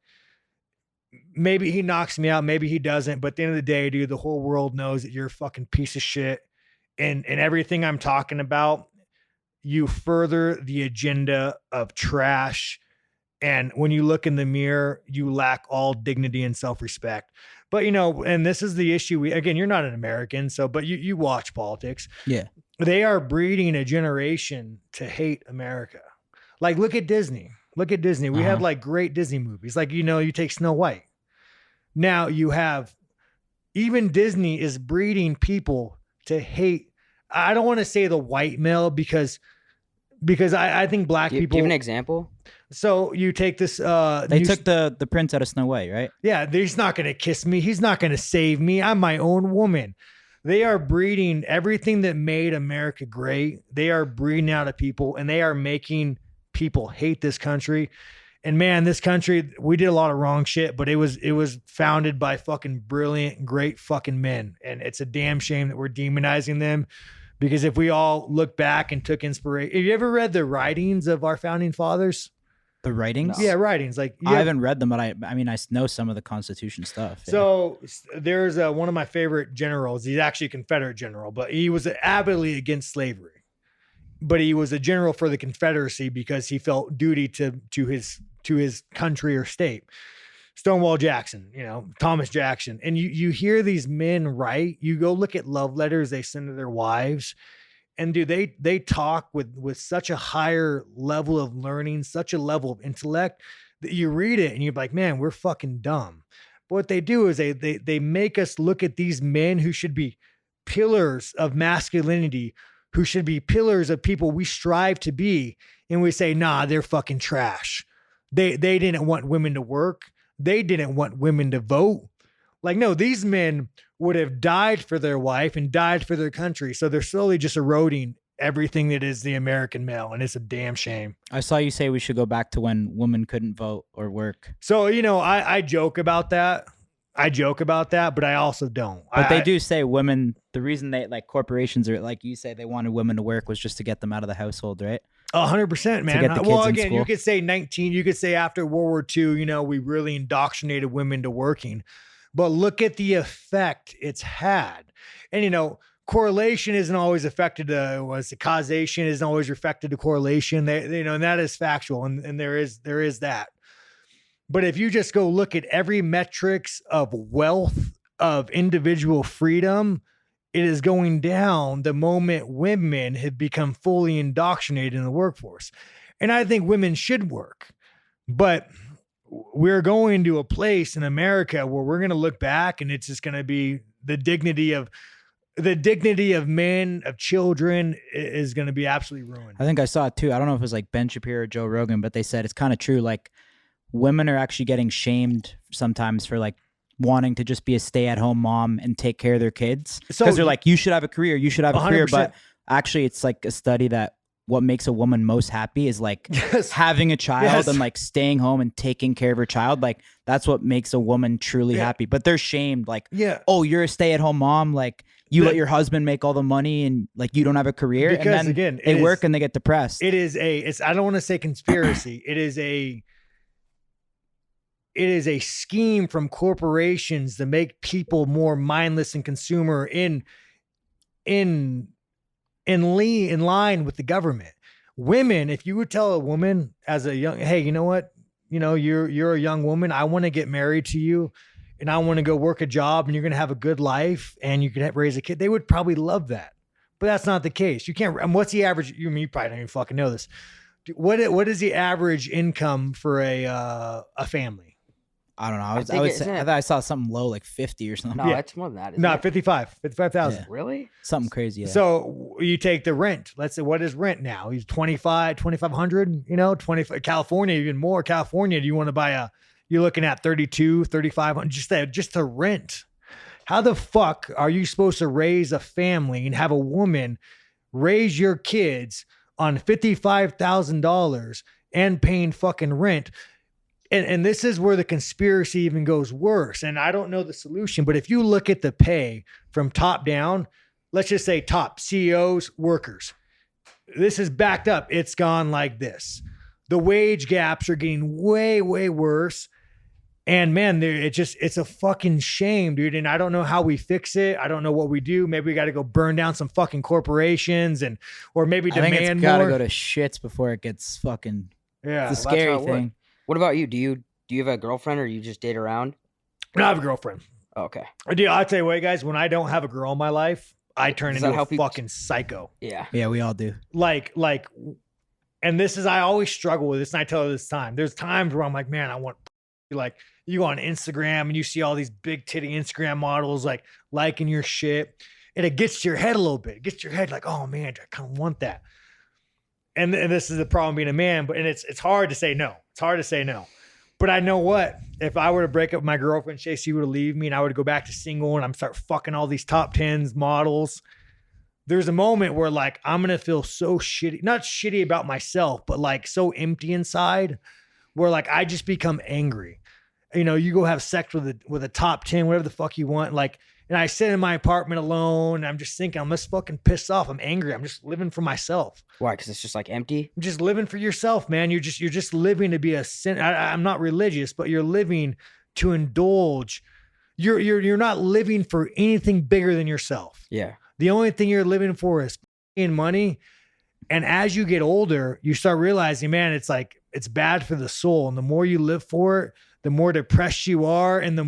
Maybe he knocks me out, maybe he doesn't. But at the end of the day, dude, the whole world knows that you're a fucking piece of shit. And everything I'm talking about, you further the agenda of trash. And when you look in the mirror, you lack all dignity and self-respect. But, and this is the issue. You're not an American, but you watch politics. Yeah. They are breeding a generation to hate America. Like, look at Disney. We have like great Disney movies. Like, you take Snow White. Now you have, even Disney is breeding people to hate. I don't want to say the white male because I think black people. Give an example. So you take this. They took the prince out of Snow White, right? Yeah, he's not going to kiss me. He's not going to save me. I'm my own woman. They are breeding everything that made America great. They are breeding out of people, and they are making people hate this country. And man, this country, we did a lot of wrong shit, but it was founded by fucking brilliant, great fucking men. And it's a damn shame that we're demonizing them. Because if we all look back and took inspiration, have you ever read the writings of our founding fathers? The writings? Yeah, writings. Like I haven't read them, but I mean, I know some of the Constitution stuff. Yeah. So there's one of my favorite generals. He's actually a Confederate general, but he was avidly against slavery. But he was a general for the Confederacy because he felt duty to his country or state. Stonewall Jackson, Thomas Jackson. And you hear these men write, you go look at love letters they send to their wives. And dude, they talk with such a higher level of learning, such a level of intellect that you read it and you're like, man, we're fucking dumb. But what they do is they make us look at these men who should be pillars of masculinity, who should be pillars of people we strive to be. And we say, nah, they're fucking trash. They didn't want women to work. They didn't want women to vote. Like, no, these men would have died for their wife and died for their country. So they're slowly just eroding everything that is the American male. And it's a damn shame. I saw you say we should go back to when women couldn't vote or work. So, I joke about that. But I also don't. But they do say women, the reason they like corporations are like you say they wanted women to work was just to get them out of the household, right? 100%, man. To get the kids in school. You could say you could say after World War II, we really indoctrinated women to working. But look at the effect it's had. And, correlation isn't always affected the causation isn't always affected to correlation. And that is factual. And there is that. But if you just go look at every metrics of wealth, of individual freedom, it is going down the moment women have become fully indoctrinated in the workforce. And I think women should work. But we're going to a place in America where we're going to look back and it's just going to be the dignity of men, of children is going to be absolutely ruined. I think I saw it too. I don't know if it was like Ben Shapiro or Joe Rogan, but they said it's kind of true. Like women are actually getting shamed sometimes for like wanting to just be a stay-at-home mom and take care of their kids. Because they're like, you should have a career. You should have a 100%. Career. But actually, it's like a study that what makes a woman most happy is like Yes. having a child Yes. and like staying home and taking care of her child. Like that's what makes a woman truly Yeah. happy. But they're shamed. Like, Yeah. oh, you're a stay-at-home mom. Like you That- let your husband make all the money and like you don't have a career. Because, and then again, they it work is- and they get depressed. It's I don't want to say conspiracy. It is a scheme from corporations to make people more mindless and consumer in line with the government. Women, if you would tell a woman as a young, hey, you know what? You know, you're a young woman. I want to get married to you and I want to go work a job and you're going to have a good life and you can raise a kid. They would probably love that. But that's not the case. You can't. And what's the average? You probably don't even fucking know this. What is the average income for a family? I don't know. I I think would it- say isn't I it- thought I saw something low, like 50 or something. No, Yeah. it's more than that. Isn't No, it? 55,000. Yeah. Really? Something crazy. Yeah. So you take the rent. Let's say, what is rent now? He's 2,500, you know, 25, California, even more. California, do you want to buy you're looking at 32, 3,500, just to rent. How the fuck are you supposed to raise a family and have a woman raise your kids on $55,000 and paying fucking rent? And this is where the conspiracy even goes worse. And I don't know the solution, but if you look at the pay from top down, let's just say top CEOs, workers, this is backed up. It's gone like this. The wage gaps are getting way, way worse. And man, it's a fucking shame, dude. And I don't know how we fix it. I don't know what we do. Maybe we got to go burn down some fucking corporations or maybe I think demand it's got to more. go to shits before it gets fucking. Yeah. It's a Well, that's scary how it works. thing. What about you? Do you have a girlfriend or you just date around? I have a girlfriend. Oh, okay. I'll tell you what, guys, when I don't have a girl in my life, I turn Does into that a help you- fucking psycho. Yeah. Yeah, we all do. Like, and this is, I always struggle with this. And I tell her this time, there's times where I'm like, man, I want, like, you go on Instagram and you see all these big titty Instagram models, like liking your shit. And it gets to your head a little bit. It gets to your head like, oh man, I kind of want that. And this is the problem being a man, but it's hard to say no. It's hard to say no. But I know what, if I were to break up with my girlfriend, she would leave me and I would go back to single and I'm start fucking all these top 10s models. There's a moment where like, I'm going to feel so shitty, not shitty about myself, but like so empty inside where like, I just become angry. You know, you go have sex with a top 10, whatever the fuck you want. Like, and I sit in my apartment alone. And I'm just thinking, I'm just fucking pissed off. I'm angry. I'm just living for myself. Why? Because it's just like empty. I'm just living for yourself, man. You're just living to be a sin. I'm not religious, but you're living to indulge. You're not living for anything bigger than yourself. Yeah. The only thing you're living for is in money. And as you get older, you start realizing, man, it's like, it's bad for the soul. And the more you live for it, the more depressed you are. And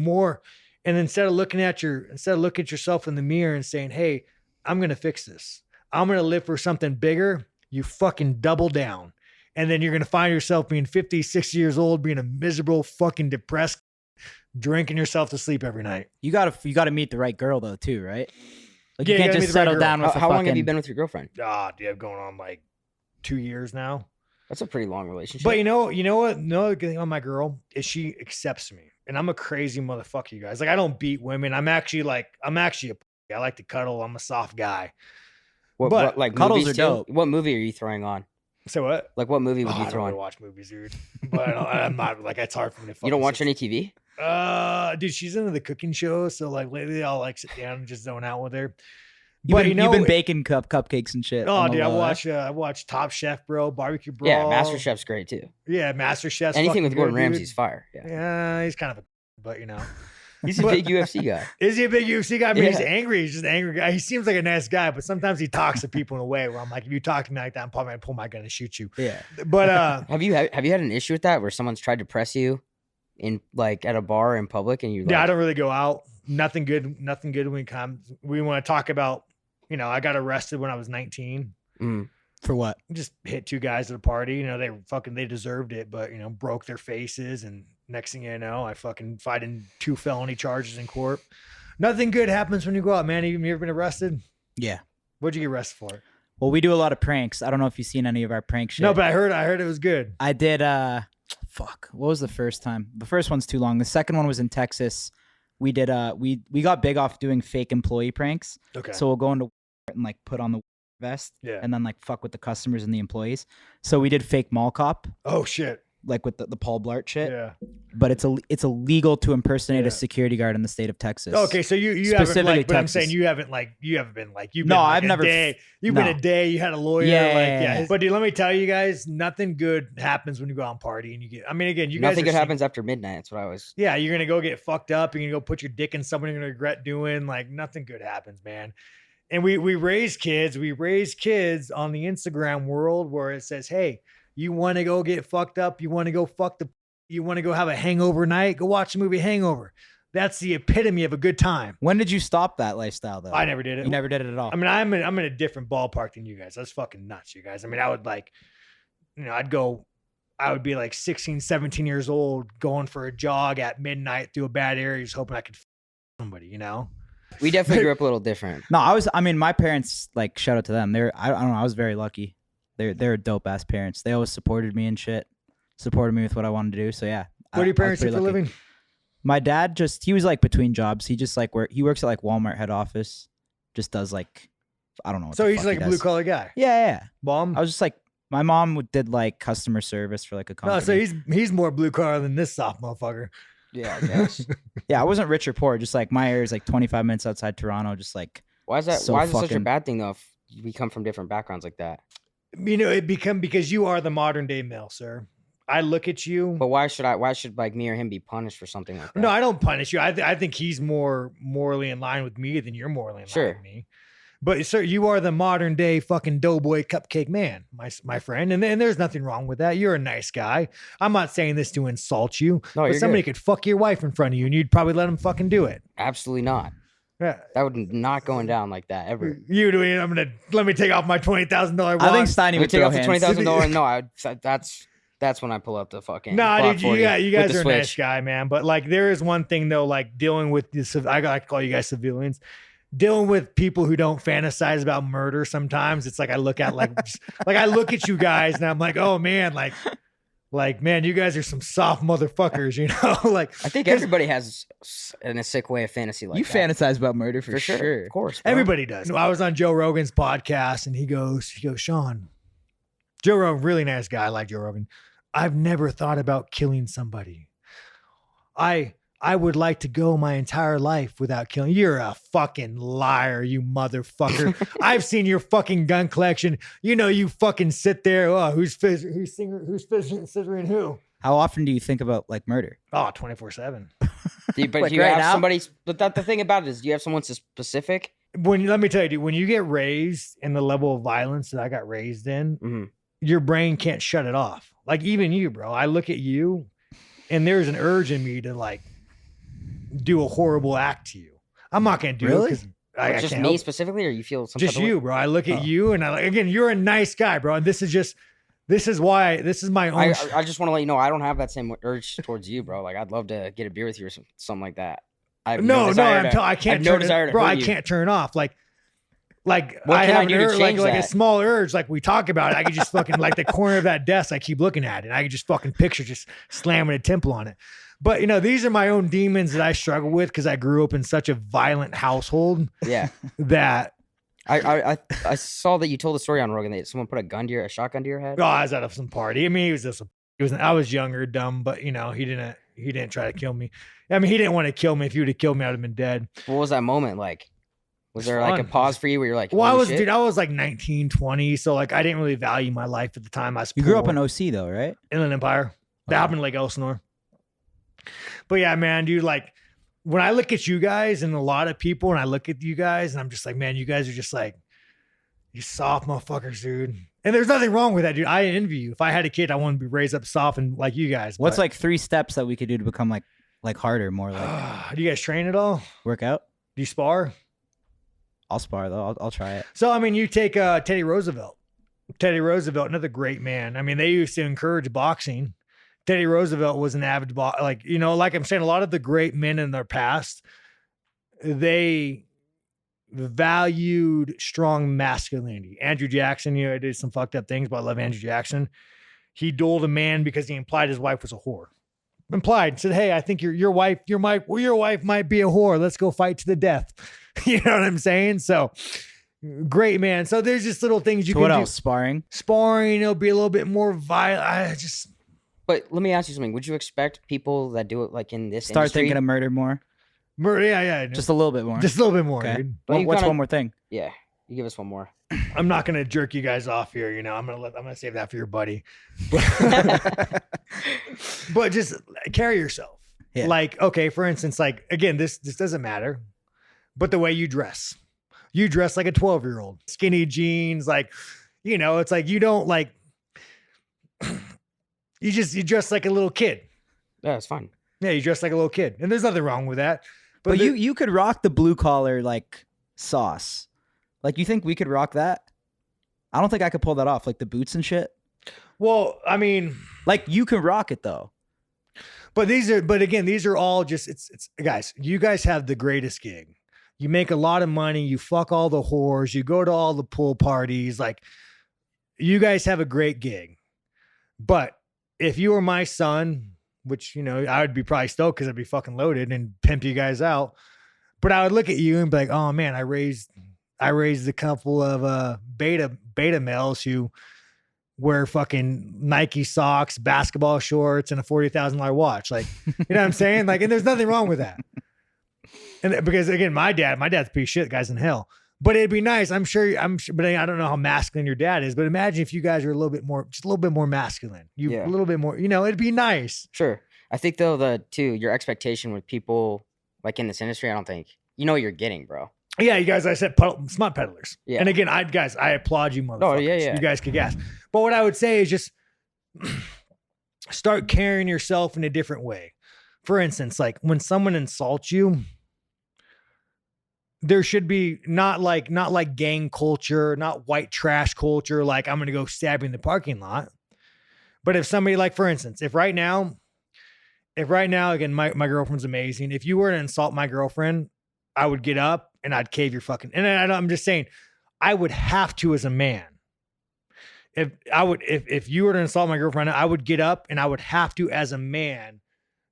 instead of looking at yourself in the mirror and saying, hey, I'm going to fix this. I'm going to live for something bigger. You fucking double down. And then you're going to find yourself being 50, 60 years old, being a miserable, fucking depressed, drinking yourself to sleep every night. You gotta meet the right girl though too, right? Like Yeah, you you can't gotta meet just the right settle girl. down with How long have you fucking- been with your girlfriend? Do you have going on like 2 years now? That's a pretty long relationship. But you know what? No good thing on my girl is she accepts me. And I'm a crazy motherfucker, you guys. Like I don't beat women. I like to cuddle. I'm a soft guy. but like cuddles movies are too? dope. What movie are you throwing on? So what? Like what movie would I you don't throw really on? watch movies, dude. But I'm not like, it's hard for me to You don't watch fucking any TV? dude, she's into the cooking show. So like lately I'll like sit down and just zone out with her. You've been baking cupcakes and shit. Oh, on the dude, low, I watch Top Chef, bro. Barbecue Brawl. Yeah, MasterChef's great too. Yeah, MasterChef. Anything with Gordon Ramsay's fire. Yeah. Yeah, he's kind of but you know. He's a But- big UFC guy. Is he a big UFC guy? I mean, he's Yeah. angry. He's just an angry guy. He seems like a nice guy, but sometimes he talks to people in a way where I'm like, if you talk to me like that, I'm probably gonna pull my gun and shoot you. Yeah. But Have you had an issue with that where someone's tried to press you in like at a bar in public and you like yeah, I don't really go out. Nothing good when we come. We want to talk about, you know, I got arrested when I was 19. Mm. For what? Just hit two guys at a party. You know, they deserved it, but you know, broke their faces. And next thing you know, I fucking fighting 2 felony charges in court. Nothing good happens when you go out, man. You ever been arrested? Yeah. What'd you get arrested for? Well, we do a lot of pranks. I don't know if you've seen any of our prank shit. No, but I heard it was good. I did fuck. What was the first time? The first one's too long. The second one was in Texas. We did we got big off doing fake employee pranks. Okay. So we'll go into and like put on the vest, Yeah. and then like fuck with the customers and the employees. So we did fake mall cop, Oh shit. like with the Paul Blart shit. Yeah. But it's illegal to impersonate Yeah. a security guard in the state of Texas. Okay, so you haven't Specifically like, but I'm saying Texas. you haven't been like you've No, been like I've a never- day. You've no. been a day. You had a lawyer. Yeah. But dude, let me tell you guys, nothing good happens when you go out and party and you get. I mean, again, you guys. Nothing are good seeing- happens after midnight. That's what I was. Yeah, you're gonna go get fucked up. You're gonna go put your dick in someone you're gonna regret doing. Like nothing good happens, man. And we raise kids. We raise kids on the Instagram world where it says, "Hey, you want to go get fucked up? You want to go You want to go have a hangover night? Go watch the movie Hangover." That's the epitome of a good time. When did you stop that lifestyle though? I never did it. You never did it at all. I mean, I'm in a different ballpark than you guys. That's fucking nuts, you guys. I mean, I would like, I would be like 16, 17 years old going for a jog at midnight through a bad area, just hoping I could somebody, you know? We definitely grew up a little different. No, I mean, my parents, like, shout out to them. I don't know. I was very lucky. They're dope ass parents. They always supported me and shit. Supported me with what I wanted to do. So yeah. What do your parents do for a living? My dad he was like between jobs. He just like he works at like Walmart head office. Just does like, I don't know. What So the he's fuck like he a blue does. collar guy. Yeah. Bomb. I was just like, my mom did like customer service for like a company. No, so he's more blue collar than this soft motherfucker. Yeah, I guess. Yeah, I wasn't rich or poor. Just like my area is like 25 minutes outside Toronto. Just like, Why is that? So Why is it such a fucking- bad thing though? If we come from different backgrounds like that. You know, because you are the modern day male, sir. I look at you. But why should like me or him be punished for something like that? No, I don't punish you. I think he's more morally in line with me than you're morally in line Sure. with me. But sir, you are the modern day fucking doughboy cupcake man, my friend, and there's nothing wrong with that. You're a nice guy. I'm not saying this to insult you, No, but you're somebody good. could fuck your wife in front of you, and you'd probably let him fucking do it. Absolutely not. Yeah. That would not going down like that ever. You doing? Let me take off my $20,000 watch. I think Steiny We would take throw off the hands. $20,000. No, that's when I pull up the fucking. Nah, Glock dude, 40 you guys with the are a nice switch. guy, man. But like, there is one thing though, like dealing with this. I gotta call you guys civilians. Dealing with people who don't fantasize about murder. Sometimes it's like I look at I look at you guys and I'm like, oh man, like man, you guys are some soft motherfuckers, you know? Like I think 'cause everybody has in a sick way of fantasy like You that. fantasize about murder for, for sure. Of course. Bro. everybody does. I was on Joe Rogan's podcast and he goes, Sean, Joe Rogan, really nice guy. I like Joe Rogan. I've never thought about killing somebody. I would like to go my entire life without killing. You're a fucking liar, you motherfucker. I've seen your fucking gun collection. You know, you fucking sit there. Oh, who's scissoring who? How often do you think about like murder? Oh, 24/7. But Like do you right have now? somebody? But the thing about it is, do you have someone specific? Let me tell you, dude, when you get raised in the level of violence that I got raised in, Mhm. your brain can't shut it off. Like even you, bro. I look at you and there's an urge in me to like do a horrible act to you. I'm not gonna do it Really? because Or I just can't me help- specifically, or you feel some just type of way? you, bro. I look at Oh. you and I like, again, you're a nice guy, bro. And this is my own. I just want to let you know I don't have that same urge towards you, bro. Like I'd love to get a beer with you or something like that. I have no, desire to- I can't have no turn desire it, to bro. hurt I you. can't turn off. Like What I can have I an do to urge, like change a that? small urge, like we talk about it. I could just fucking like the corner of that desk. I keep looking at it. I could just fucking picture just slamming a temple on it. But you know, these are my own demons that I struggle with because I grew up in such a violent household Yeah, that I saw that you told the story on Rogan that someone put a shotgun to your head. I was at some party. I mean, I was younger, dumb, but you know, he didn't try to kill me. I mean, he didn't want to kill me. If he would have killed me, I'd have been dead. What was that moment like? Was there like a Fun. pause for you where you're like, Well, I "Holy was, shit"? dude, I was like 19, 20. So like, I didn't really value my life at the time. I was You grew up poor. in OC though, right? Inland Empire. That Okay. happened in Lake Elsinore. But yeah, man, dude, like when I look at you guys and a lot of people and I look at you guys and I'm just like, man, you guys are just like, you soft motherfuckers, dude. And there's nothing wrong with that, dude. I envy you. If I had a kid, I want to be raised up soft and like you guys. What's but- like 3 steps that we could do to become like harder, more like do you guys train at all? work out? Do you spar? I'll spar though. I'll try it. So, I mean, you take Teddy Roosevelt. Teddy Roosevelt, another great man. I mean, they used to encourage boxing. Teddy Roosevelt was an avid like, you know, like I'm saying, a lot of the great men in their past, they valued strong masculinity. Andrew Jackson, you know, did some fucked up things, but I love Andrew Jackson. He dueled a man because he implied his wife was a whore. Implied, said, "Hey, I think your wife might be a whore. Let's go fight to the death." You know what I'm saying? So Great, man. So there's just little things you So can what do. else? Sparring, It'll be a little bit more violent. But let me ask you something. Would you expect people that do it like in this Start industry? thinking of murder more. Yeah. Just a little bit more. Just a little bit more, Okay. dude. But you What's kinda- one more thing? Yeah, you give us one more. I'm not gonna jerk you guys off here. I'm gonna save that for your buddy. But just carry yourself. Yeah. Like, okay, for instance, like again, this doesn't matter, but the way you dress like a 12-year-old, skinny jeans, like, it's like you don't like, you dress like a little kid. Yeah, it's fine. Yeah, you dress like a little kid, and there's nothing wrong with that. But you could rock the blue collar like sauce. Like, you think we could rock that? I don't think I could pull that off. Like the boots and shit. Well, I mean, like you can rock it though. but again, these are all just it's guys. You guys have the greatest gig. You make a lot of money. You fuck all the whores. You go to all the pool parties. Like, you guys have a great gig. But if you were my son, which, I would be probably stoked because I'd be fucking loaded and pimp you guys out. But I would look at you and be like, oh man, I raised a couple of beta males who wear fucking Nike socks, basketball shorts, and a $40,000 watch. Like, you know what I'm saying? Like, and there's nothing wrong with that. And because again, my dad's a piece of shit, guy's in hell. But it'd be nice. I'm sure, but I don't know how masculine your dad is, but imagine if you guys are just a little bit more masculine. A little bit more, it'd be nice. Sure. I think though your expectation with people like in this industry, I don't think you know what you're getting, bro. Yeah, you guys, I said smut peddlers. Yeah. And again, I applaud you, motherfuckers. Oh, yeah. You guys kick ass. But what I would say is just start carrying yourself in a different way. For instance, like when someone insults you, there should be not like gang culture, not white trash culture. Like, I'm going to go stab you in the parking lot. But if somebody, like, for instance, if right now, again, my girlfriend's amazing. If you were to insult my girlfriend, I would get up and I'd cave your fucking, and I'm just saying, I would have to as a man. If you were to insult my girlfriend, I would get up and I would have to as a man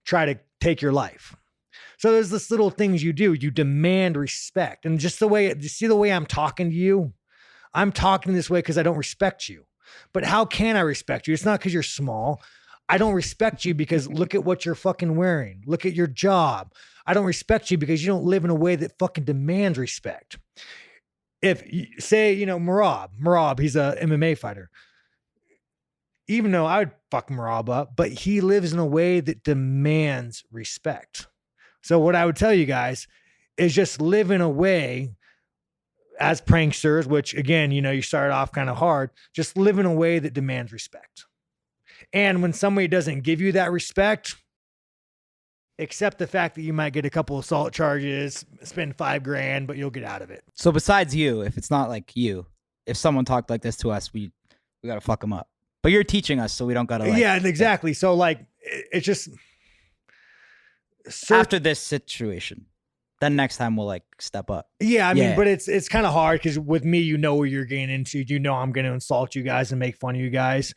try to take your life. So there's this little things you do. You demand respect. And just you see the way I'm talking to you? I'm talking this way because I don't respect you. But how can I respect you? It's not because you're small. I don't respect you because look at what you're fucking wearing. Look at your job. I don't respect you because you don't live in a way that fucking demands respect. If say, Marab, he's a MMA fighter. Even though I would fuck Marab up, but he lives in a way that demands respect. So what I would tell you guys is just live in a way as pranksters, which again, you started off kind of hard, just live in a way that demands respect. And when somebody doesn't give you that respect, accept the fact that you might get a couple assault charges, spend $5,000, but you'll get out of it. So besides you, if it's not like you, if someone talked like this to us, we got to fuck them up. But you're teaching us, so we don't got to. Yeah, exactly. So like, it's just after this situation, then next time we'll like step up. Yeah, I mean, but it's kind of hard because with me, what you're getting into. I'm going to insult you guys and make fun of you guys.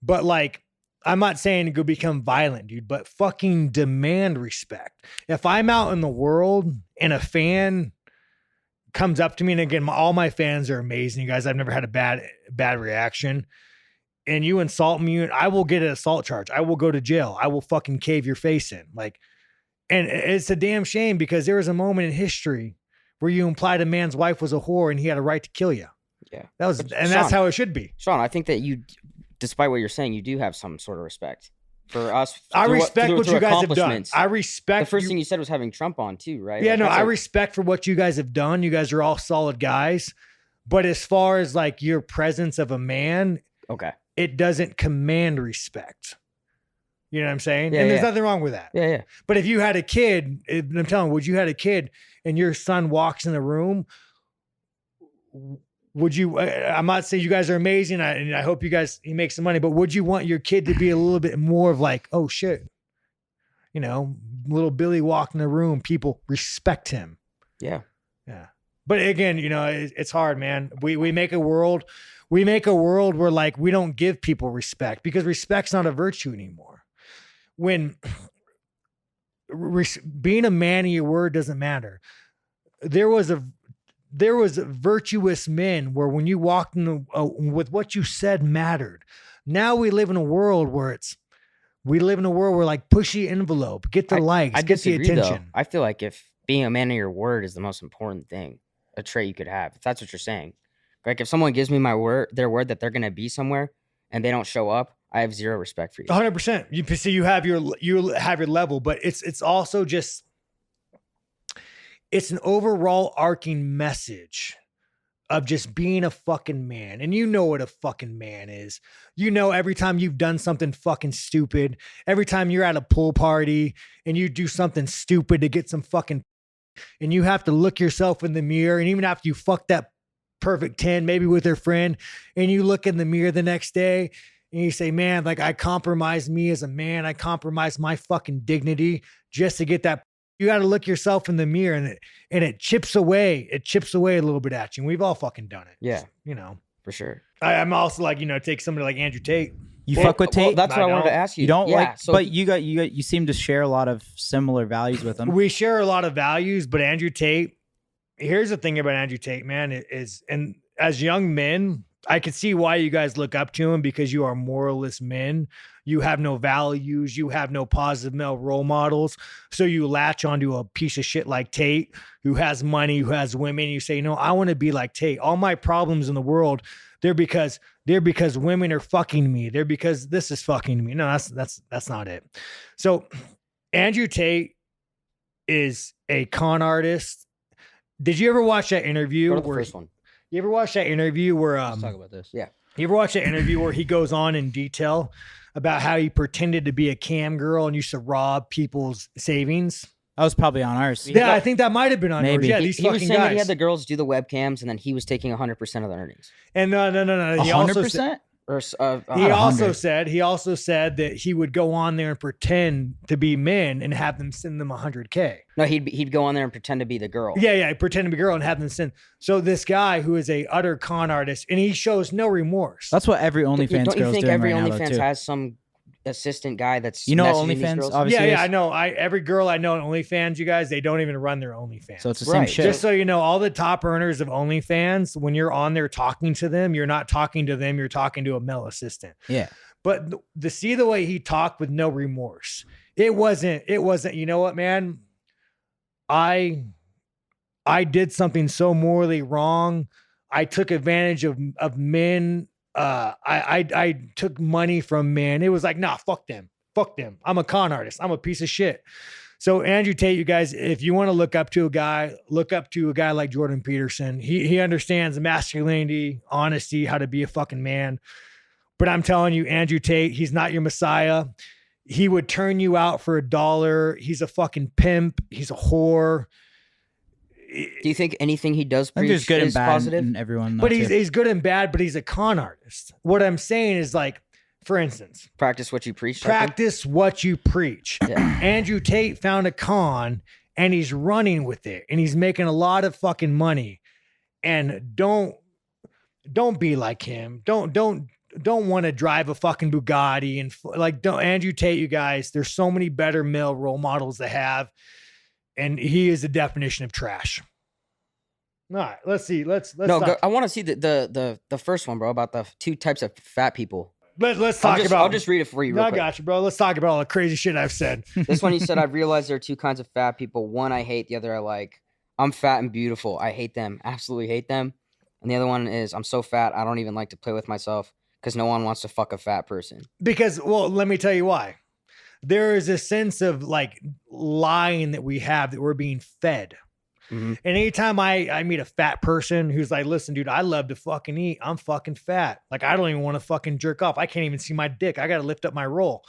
But like, I'm not saying to go become violent, dude, but fucking demand respect. If I'm out in the world and a fan comes up to me, and again, all my fans are amazing, you guys. I've never had a bad reaction. And you insult me, I will get an assault charge. I will go to jail. I will fucking cave your face in. Like, and it's a damn shame because there was a moment in history where you implied a man's wife was a whore and he had a right to kill you. Yeah. That's how it should be. Sean, I think that you, despite what you're saying, you do have some sort of respect for us. I respect what you guys have done. I The respect first thing you said was having Trump on too, right? Yeah, Like, no, that's I respect for what you guys have done. You guys are all solid guys. But as far as like your presence of a man, okay, it doesn't command respect. You know what I'm saying? Yeah, and there's yeah. nothing wrong with that. Yeah. But if you had a kid, I'm telling you, would you had a kid and your son walks in the room, would you, I'm not saying you guys are amazing. And I hope he makes some money, but would you want your kid to be a little bit more of like, oh shit, little Billy walked in the room, people respect him. Yeah. Yeah. But again, it's hard, man. We make a world where like, we don't give people respect because respect's not a virtue anymore. When being a man of your word doesn't matter. There was there was virtuous men where when you walked in with what you said mattered. Now we live in a world where like pushy envelope, get the likes, I get the disagree, though. attention. I feel like if being a man of your word is the most important thing, a trait you could have, if that's what you're saying. Like if someone gives me their word that they're gonna be somewhere and they don't show up, I have zero respect for you. 100%. You see, you have your level, but it's also just, it's an overall arcing message of just being a fucking man. And you know what a fucking man is. You know, every time you've done something fucking stupid, every time you're at a pool party and you do something stupid to get some fucking, and you have to look yourself in the mirror, and even after you fuck that perfect 10, maybe with your friend, and you look in the mirror the next day and you say, man, like I compromised me as a man. I compromised my fucking dignity just to get that. You got to look yourself in the mirror, and it chips away. It chips away a little bit at you. And we've all fucking done it. Yeah. You know, For sure. I'm also like, take somebody like Andrew Tate. You fuck with Tate? That's what I wanted to ask you. You don't Yeah, so but you seem to share a lot of similar values with him. We share a lot of values, but Andrew Tate, here's the thing about Andrew Tate, man, is, and as young men, I can see why you guys look up to him, because you are moralist men. You have no values. You have no positive male role models. So you latch onto a piece of shit like Tate, who has money, who has women. You say, no, I want to be like Tate. All my problems in the world, they're because women are fucking me. They're because this is fucking me. No, that's not it. So Andrew Tate is a con artist. Did you ever watch that interview? Go to the first one. You ever watch that interview where Let's talk about this. Yeah. You ever watch that interview where he goes on in detail about how he pretended to be a cam girl and used to rob people's savings? That was probably on ours. Yeah, I think that might have been on Maybe. yours. Yeah, He these was fucking saying that guys. he had the girls do the webcams, and then he was taking 100% of the earnings. And no. He also 100%? Or He also 100. said that he would go on there and pretend to be men and have them send them $100K. No, he'd go on there and pretend to be the girl. Yeah, pretend to be a girl and have them send. So this guy who is a utter con artist, and he shows no remorse. That's what every Don't OnlyFans you girl's think doing every right now, OnlyFans though, too. has some assistant guy that's You know messaging these OnlyFans, girls? obviously. Yeah, I know. Every girl I know on OnlyFans, you guys, they don't even run their OnlyFans. So it's the same Right. shit. Just so you know, all the top earners of OnlyFans, when you're on there talking to them, you're not talking to them, you're talking to a male assistant. Yeah. But to see the way he talked with no remorse, it wasn't, you know what, man? I did something so morally wrong. I took advantage of men. I took money from men. It was like, nah, fuck them. Fuck them. I'm a con artist. I'm a piece of shit. So Andrew Tate, you guys, if you want to look up to a guy like Jordan Peterson. He understands masculinity, honesty, how to be a fucking man. But I'm telling you, Andrew Tate, he's not your messiah. He would turn you out for $1. He's a fucking pimp. He's a whore. Do you think anything he does I think there's preach good and is bad positive? in everyone. But though, too. he's good and bad, but he's a con artist. What I'm saying is, like, for instance, Practice what you preach. type thing? practice what you preach. Yeah. Andrew Tate found a con and he's running with it and he's making a lot of fucking money. And don't be like him. Don't want to drive a fucking Bugatti and don't Andrew Tate, you guys, there's so many better male role models to have. And he is the definition of trash. All right, let's see. Let's No, talk. I want to see the first one, bro, about the two types of fat people. Let's talk about. I'll just read it for you. No, Real I quick. got you, bro. Let's talk about all the crazy shit I've said. This one, you said, I've realized there are two kinds of fat people. One I hate, the other I like. I'm fat and beautiful. I hate them. Absolutely hate them. And the other one is, I'm so fat, I don't even like to play with myself because no one wants to fuck a fat person. Because, well, let me tell you why. There is a sense of like lying that we have that we're being fed. Mm-hmm. And anytime I meet a fat person who's like, listen, dude, I love to fucking eat. I'm fucking fat. Like, I don't even want to fucking jerk off. I can't even see my dick. I got to lift up my roll.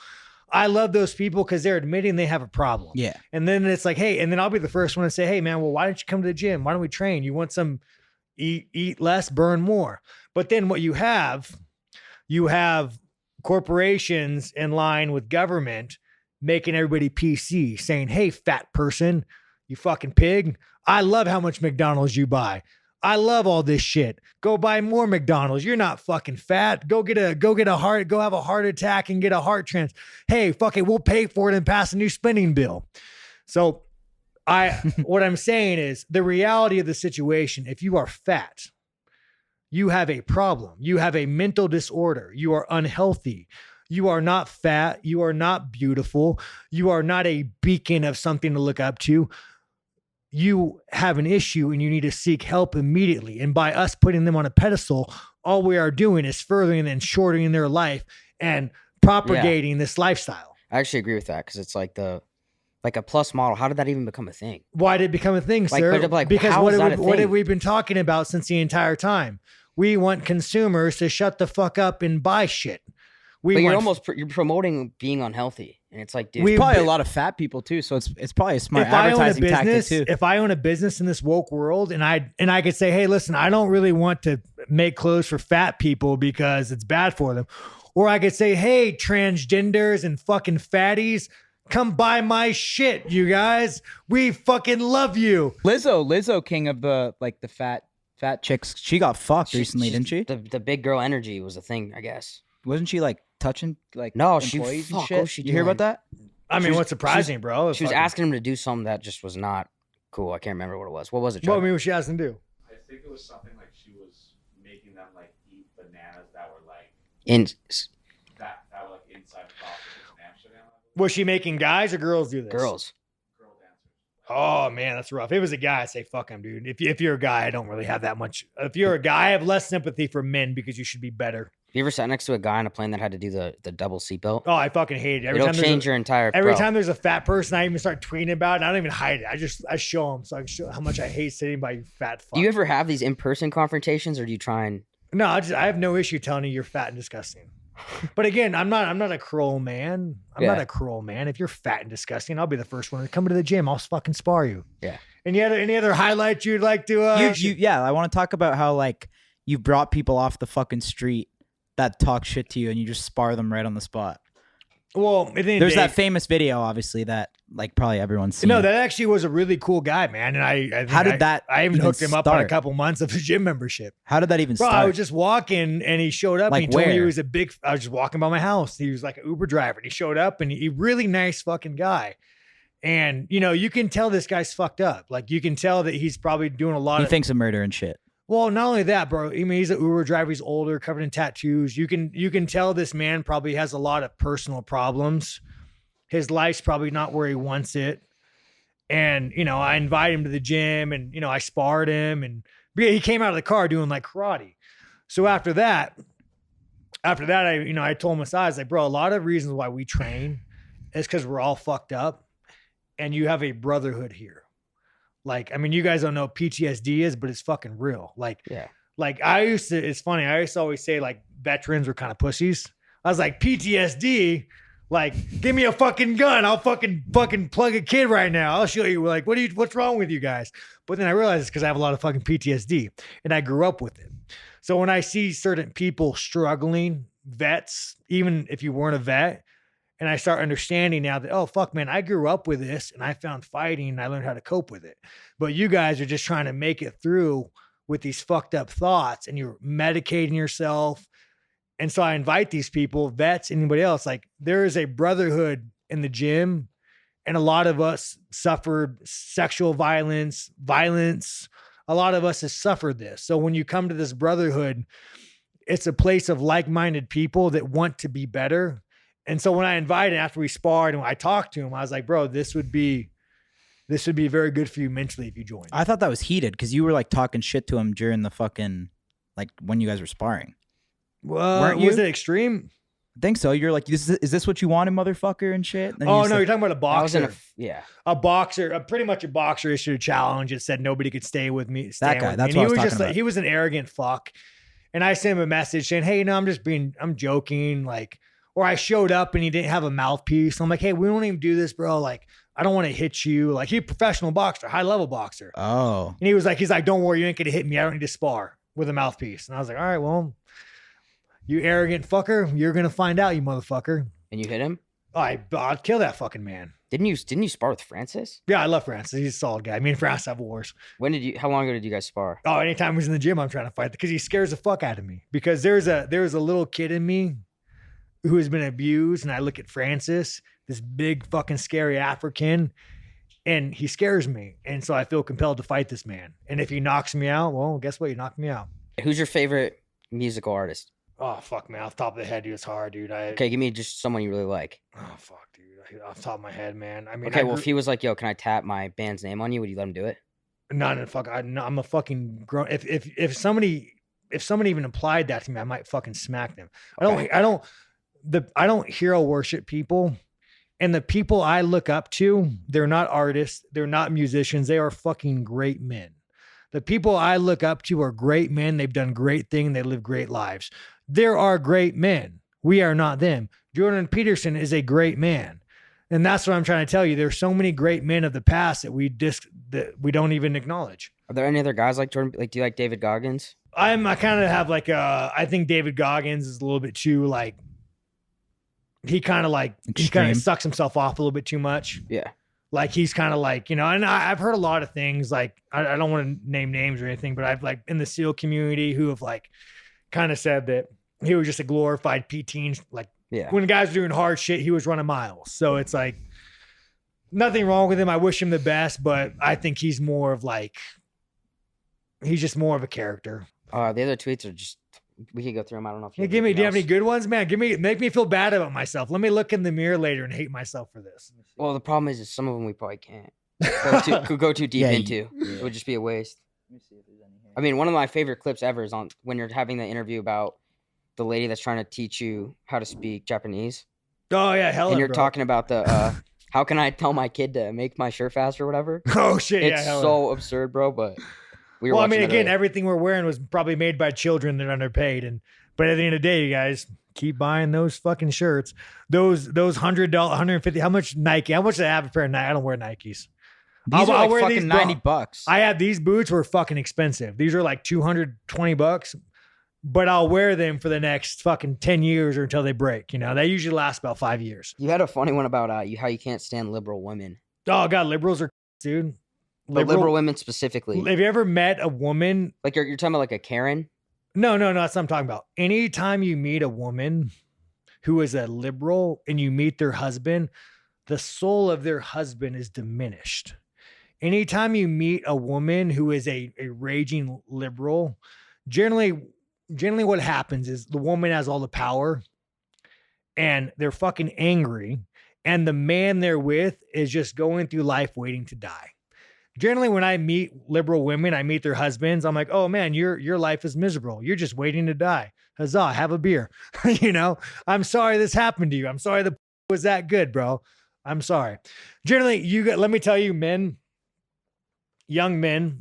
I love those people because they're admitting they have a problem. Yeah. And then it's like, hey, and then I'll be the first one to say, hey, man, well, why don't you come to the gym? Why don't we train? You want some eat less, burn more. But then what you have corporations in line with government making everybody PC, saying, hey, fat person, you fucking pig. I love how much McDonald's you buy. I love all this shit. Go buy more McDonald's. You're not fucking fat. Go have a heart attack and get a heart transplant. Hey, fuck it. We'll pay for it and pass a new spending bill. So What I'm saying is the reality of the situation. If you are fat, you have a problem. You have a mental disorder. You are unhealthy. You are not fat. You are not beautiful. You are not a beacon of something to look up to. You have an issue and you need to seek help immediately. And by us putting them on a pedestal, all we are doing is furthering and shortening their life and propagating this lifestyle. I actually agree with that because it's like a plus model. How did that even become a thing? Why did it become a thing, sir? Because what have we been talking about since the entire time? We want consumers to shut the fuck up and buy shit. But you're promoting being unhealthy, and it's like, dude, There's probably a lot of fat people too, so it's probably a smart advertising tactic too. If I own a business in this woke world, and I could say, hey, listen, I don't really want to make clothes for fat people because it's bad for them, or I could say, hey, transgenders and fucking fatties, come buy my shit, you guys. We fucking love you. Lizzo, king of the fat chicks. She got fucked recently, didn't she? The big girl energy was a thing, I guess. Wasn't she like touching employees and shit? Did you hear about that? I mean, what's surprising, bro? She was asking him to do something that just was not cool. I can't remember what it was. What was it? What was she asking to do? I think it was something like she was making them like eat bananas that were like that were like inside the sausages in Amsterdam. Was she making guys or girls do this? Girls. Girl dancers. Oh man, that's rough. If it was a guy, I'd say fuck him, dude. If you're a guy, I don't really have that much. If you're a guy, I have less sympathy for men because you should be better. You ever sat next to a guy on a plane that had to do the double seatbelt? Oh, I fucking hate it. It'll change your entire. Every time there's a fat person, I even start tweeting about it. I don't even hide it. I show them so I can show how much I hate sitting by you fat fuck. Do you ever have these in-person confrontations, or do you try and? No, I have no issue telling you you're fat and disgusting. But again, I'm not a cruel man. I'm not a cruel man. If you're fat and disgusting, I'll be the first one to come to the gym. I'll fucking spar you. Yeah. Any other highlights you'd like to? I want to talk about how like you brought people off the fucking street that talk shit to you and you just spar them right on the spot. Well, there's that famous video, obviously, that like probably everyone's seen. No, that actually was a really cool guy, man. And I even hooked him up on a couple months of his gym membership. How did that even start? I was just walking and he showed up. Like and he told me he was I was just walking by my house. He was like an Uber driver and he showed up and he really nice fucking guy. And you can tell this guy's fucked up. Like you can tell that he's probably doing a lot. He thinks of murder and shit. Well, not only that, bro. I mean, he's an Uber driver. He's older, covered in tattoos. You can tell this man probably has a lot of personal problems. His life's probably not where he wants it. And, I invited him to the gym and, I sparred him and he came out of the car doing like karate. So after that, I told him aside, I was like, bro, a lot of reasons why we train is because we're all fucked up and you have a brotherhood here. Like, I mean, you guys don't know what PTSD is, but it's fucking real. Like, yeah. Like it's funny. I used to always say like veterans were kind of pussies. I was like, PTSD, like, give me a fucking gun. I'll fucking plug a kid right now. I'll show you like, what's wrong with you guys? But then I realized it's because I have a lot of fucking PTSD and I grew up with it. So when I see certain people struggling, vets, even if you weren't a vet, and I start understanding now that, oh, fuck, man, I grew up with this and I found fighting and I learned how to cope with it. But you guys are just trying to make it through with these fucked up thoughts and you're medicating yourself. And so I invite these people, vets, anybody else, like there is a brotherhood in the gym and a lot of us suffered sexual violence. A lot of us has suffered this. So when you come to this brotherhood, it's a place of like-minded people that want to be better. And so when I invited after we sparred and I talked to him, I was like, bro, this would be very good for you mentally if you join. I thought that was heated because you were like talking shit to him during the fucking, like when you guys were sparring. Well, weren't you? Was it extreme? I think so. You're like, is this what you wanted, motherfucker, and shit? And oh, no, you're talking about a boxer. A boxer, pretty much a boxer issued a challenge. It said nobody could stay with me. That guy, that's what I was talking about. He was an arrogant fuck. And I sent him a message saying, hey, I'm joking. Like, or I showed up and he didn't have a mouthpiece. I'm like, hey, we don't even do this, bro. Like, I don't want to hit you. Like, he's a professional boxer, high level boxer. Oh. And he's like, don't worry, you ain't gonna hit me. I don't need to spar with a mouthpiece. And I was like, all right, well, you arrogant fucker, you're gonna find out, you motherfucker. And you hit him? I'd kill that fucking man. Didn't you spar with Francis? Yeah, I love Francis. He's a solid guy. Me and Francis have wars. How long ago did you guys spar? Oh, anytime he's in the gym, I'm trying to fight because he scares the fuck out of me. Because there's a little kid in me who has been abused, and I look at Francis, this big fucking scary African, and he scares me. And so I feel compelled to fight this man. And if he knocks me out, well, guess what? He knocked me out. Who's your favorite musical artist? Oh, fuck, man. Off the top of the head, dude, it's hard, dude. Okay, give me just someone you really like. Oh, fuck, dude. Off the top of my head, man. I mean, Okay, well, if he was like, yo, can I tap my band's name on you? Would you let him do it? No, fuck. I'm a fucking grown. If somebody even applied that to me, I might fucking smack them. Okay. I don't hero worship people. And the people I look up to, they're not artists. They're not musicians. They are fucking great men. The people I look up to are great men. They've done great things. They live great lives. There are great men. We are not them. Jordan Peterson is a great man. And that's what I'm trying to tell you. There's so many great men of the past that we don't even acknowledge. Are there any other guys like Jordan? Like, do you like David Goggins? I kind of have I think David Goggins is a little bit too he kind of sucks himself off a little bit too much. Yeah. Like he's kind of like, and I've heard a lot of things like, I don't want to name names or anything, but I've like in the SEAL community who have like kind of said that he was just a glorified PT. Like when guys were doing hard shit, he was running miles. So it's like nothing wrong with him. I wish him the best, but I think he's just more of a character. The other tweets are just, we could go through them. I don't know if you do you have any good ones, man? Make me feel bad about myself. Let me look in the mirror later and hate myself for this. Well, the problem is some of them we probably can't go too deep into. It would just be a waste. Let me see if there's any here. I mean, one of my favorite clips ever is on when you're having the interview about the lady that's trying to teach you how to speak Japanese. Oh yeah, hell. And you're talking about the how can I tell my kid to make my shirt faster or whatever? Oh shit, it's so absurd, bro. But we were. Well, I mean, again, everything we're wearing was probably made by children that are underpaid, but at the end of the day, you guys keep buying those fucking shirts. Those $100, $150. How much Nike? How much do I have a pair of Nike? I don't wear Nikes. These are like fucking $90. I had these boots were fucking expensive. These are like $220, but I'll wear them for the next fucking 10 years or until they break. They usually last about 5 years. You had a funny one about how you can't stand liberal women. Oh god, liberals are dude. Liberal women specifically. Have you ever met a woman? Like you're talking about like a Karen? No, that's what I'm talking about. Anytime you meet a woman who is a liberal and you meet their husband, the soul of their husband is diminished. Anytime you meet a woman who is a raging liberal, generally what happens is the woman has all the power and they're fucking angry. And the man they're with is just going through life waiting to die. Generally, when I meet liberal women, I meet their husbands. I'm like, oh man, your life is miserable. You're just waiting to die. Huzzah, have a beer. I'm sorry this happened to you. I'm sorry the was that good, bro. I'm sorry. Generally, let me tell you, young men,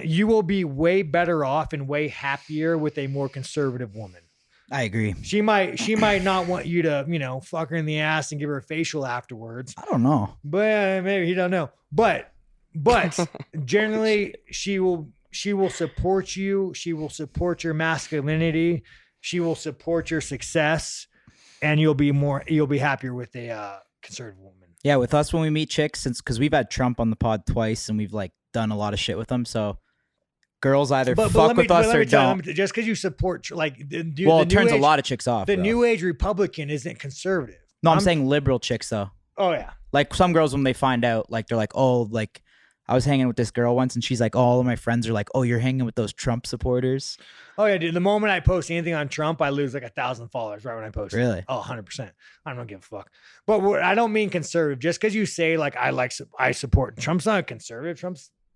you will be way better off and way happier with a more conservative woman. I agree. She might not want you to, fuck her in the ass and give her a facial afterwards. I don't know. But maybe he don't know. But generally she will support you. She will support your masculinity. She will support your success, and you'll be happier with a conservative woman. Yeah, with us when we meet chicks, because we've had Trump on the pod twice and we've like done a lot of shit with them, so girls either fuck with us or don't. Just because you support, like, it turns a lot of chicks off. The new age Republican isn't conservative. No, I'm saying liberal chicks though. Oh yeah. Like some girls, when they find out, like they're like, oh, like I was hanging with this girl once, and she's like, all of my friends are like, oh, you're hanging with those Trump supporters. Oh yeah, dude. The moment I post anything on Trump, I lose like 1,000 followers right when I post. Really? Oh, 100%. I don't give a fuck. But I don't mean conservative. Just because you say like I support Trump's not a conservative.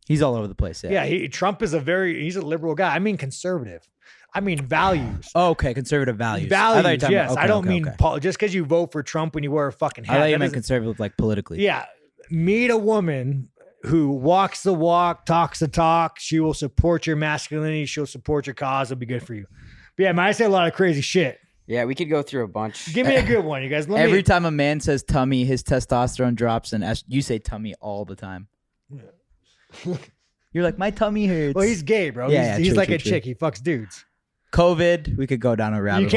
He's all over the place. Yeah. Trump is he's a liberal guy. I mean conservative. I mean values. Oh, okay, conservative values. Values, yes. Okay, I don't mean just because you vote for Trump when you wear a fucking hat. I thought you meant conservative, like politically. Yeah. Meet a woman who walks the walk, talks the talk. She will support your masculinity. She'll support your cause. It'll be good for you. But yeah, man, I say a lot of crazy shit. Yeah, we could go through a bunch. Give me a good one, you guys. Every time a man says tummy, his testosterone drops, and you say tummy all the time. Yeah. You're like, my tummy hurts. Well, he's gay, bro. Yeah, he's true, like true, a true. chick. He fucks dudes. COVID, we could go down a rabbit hole. You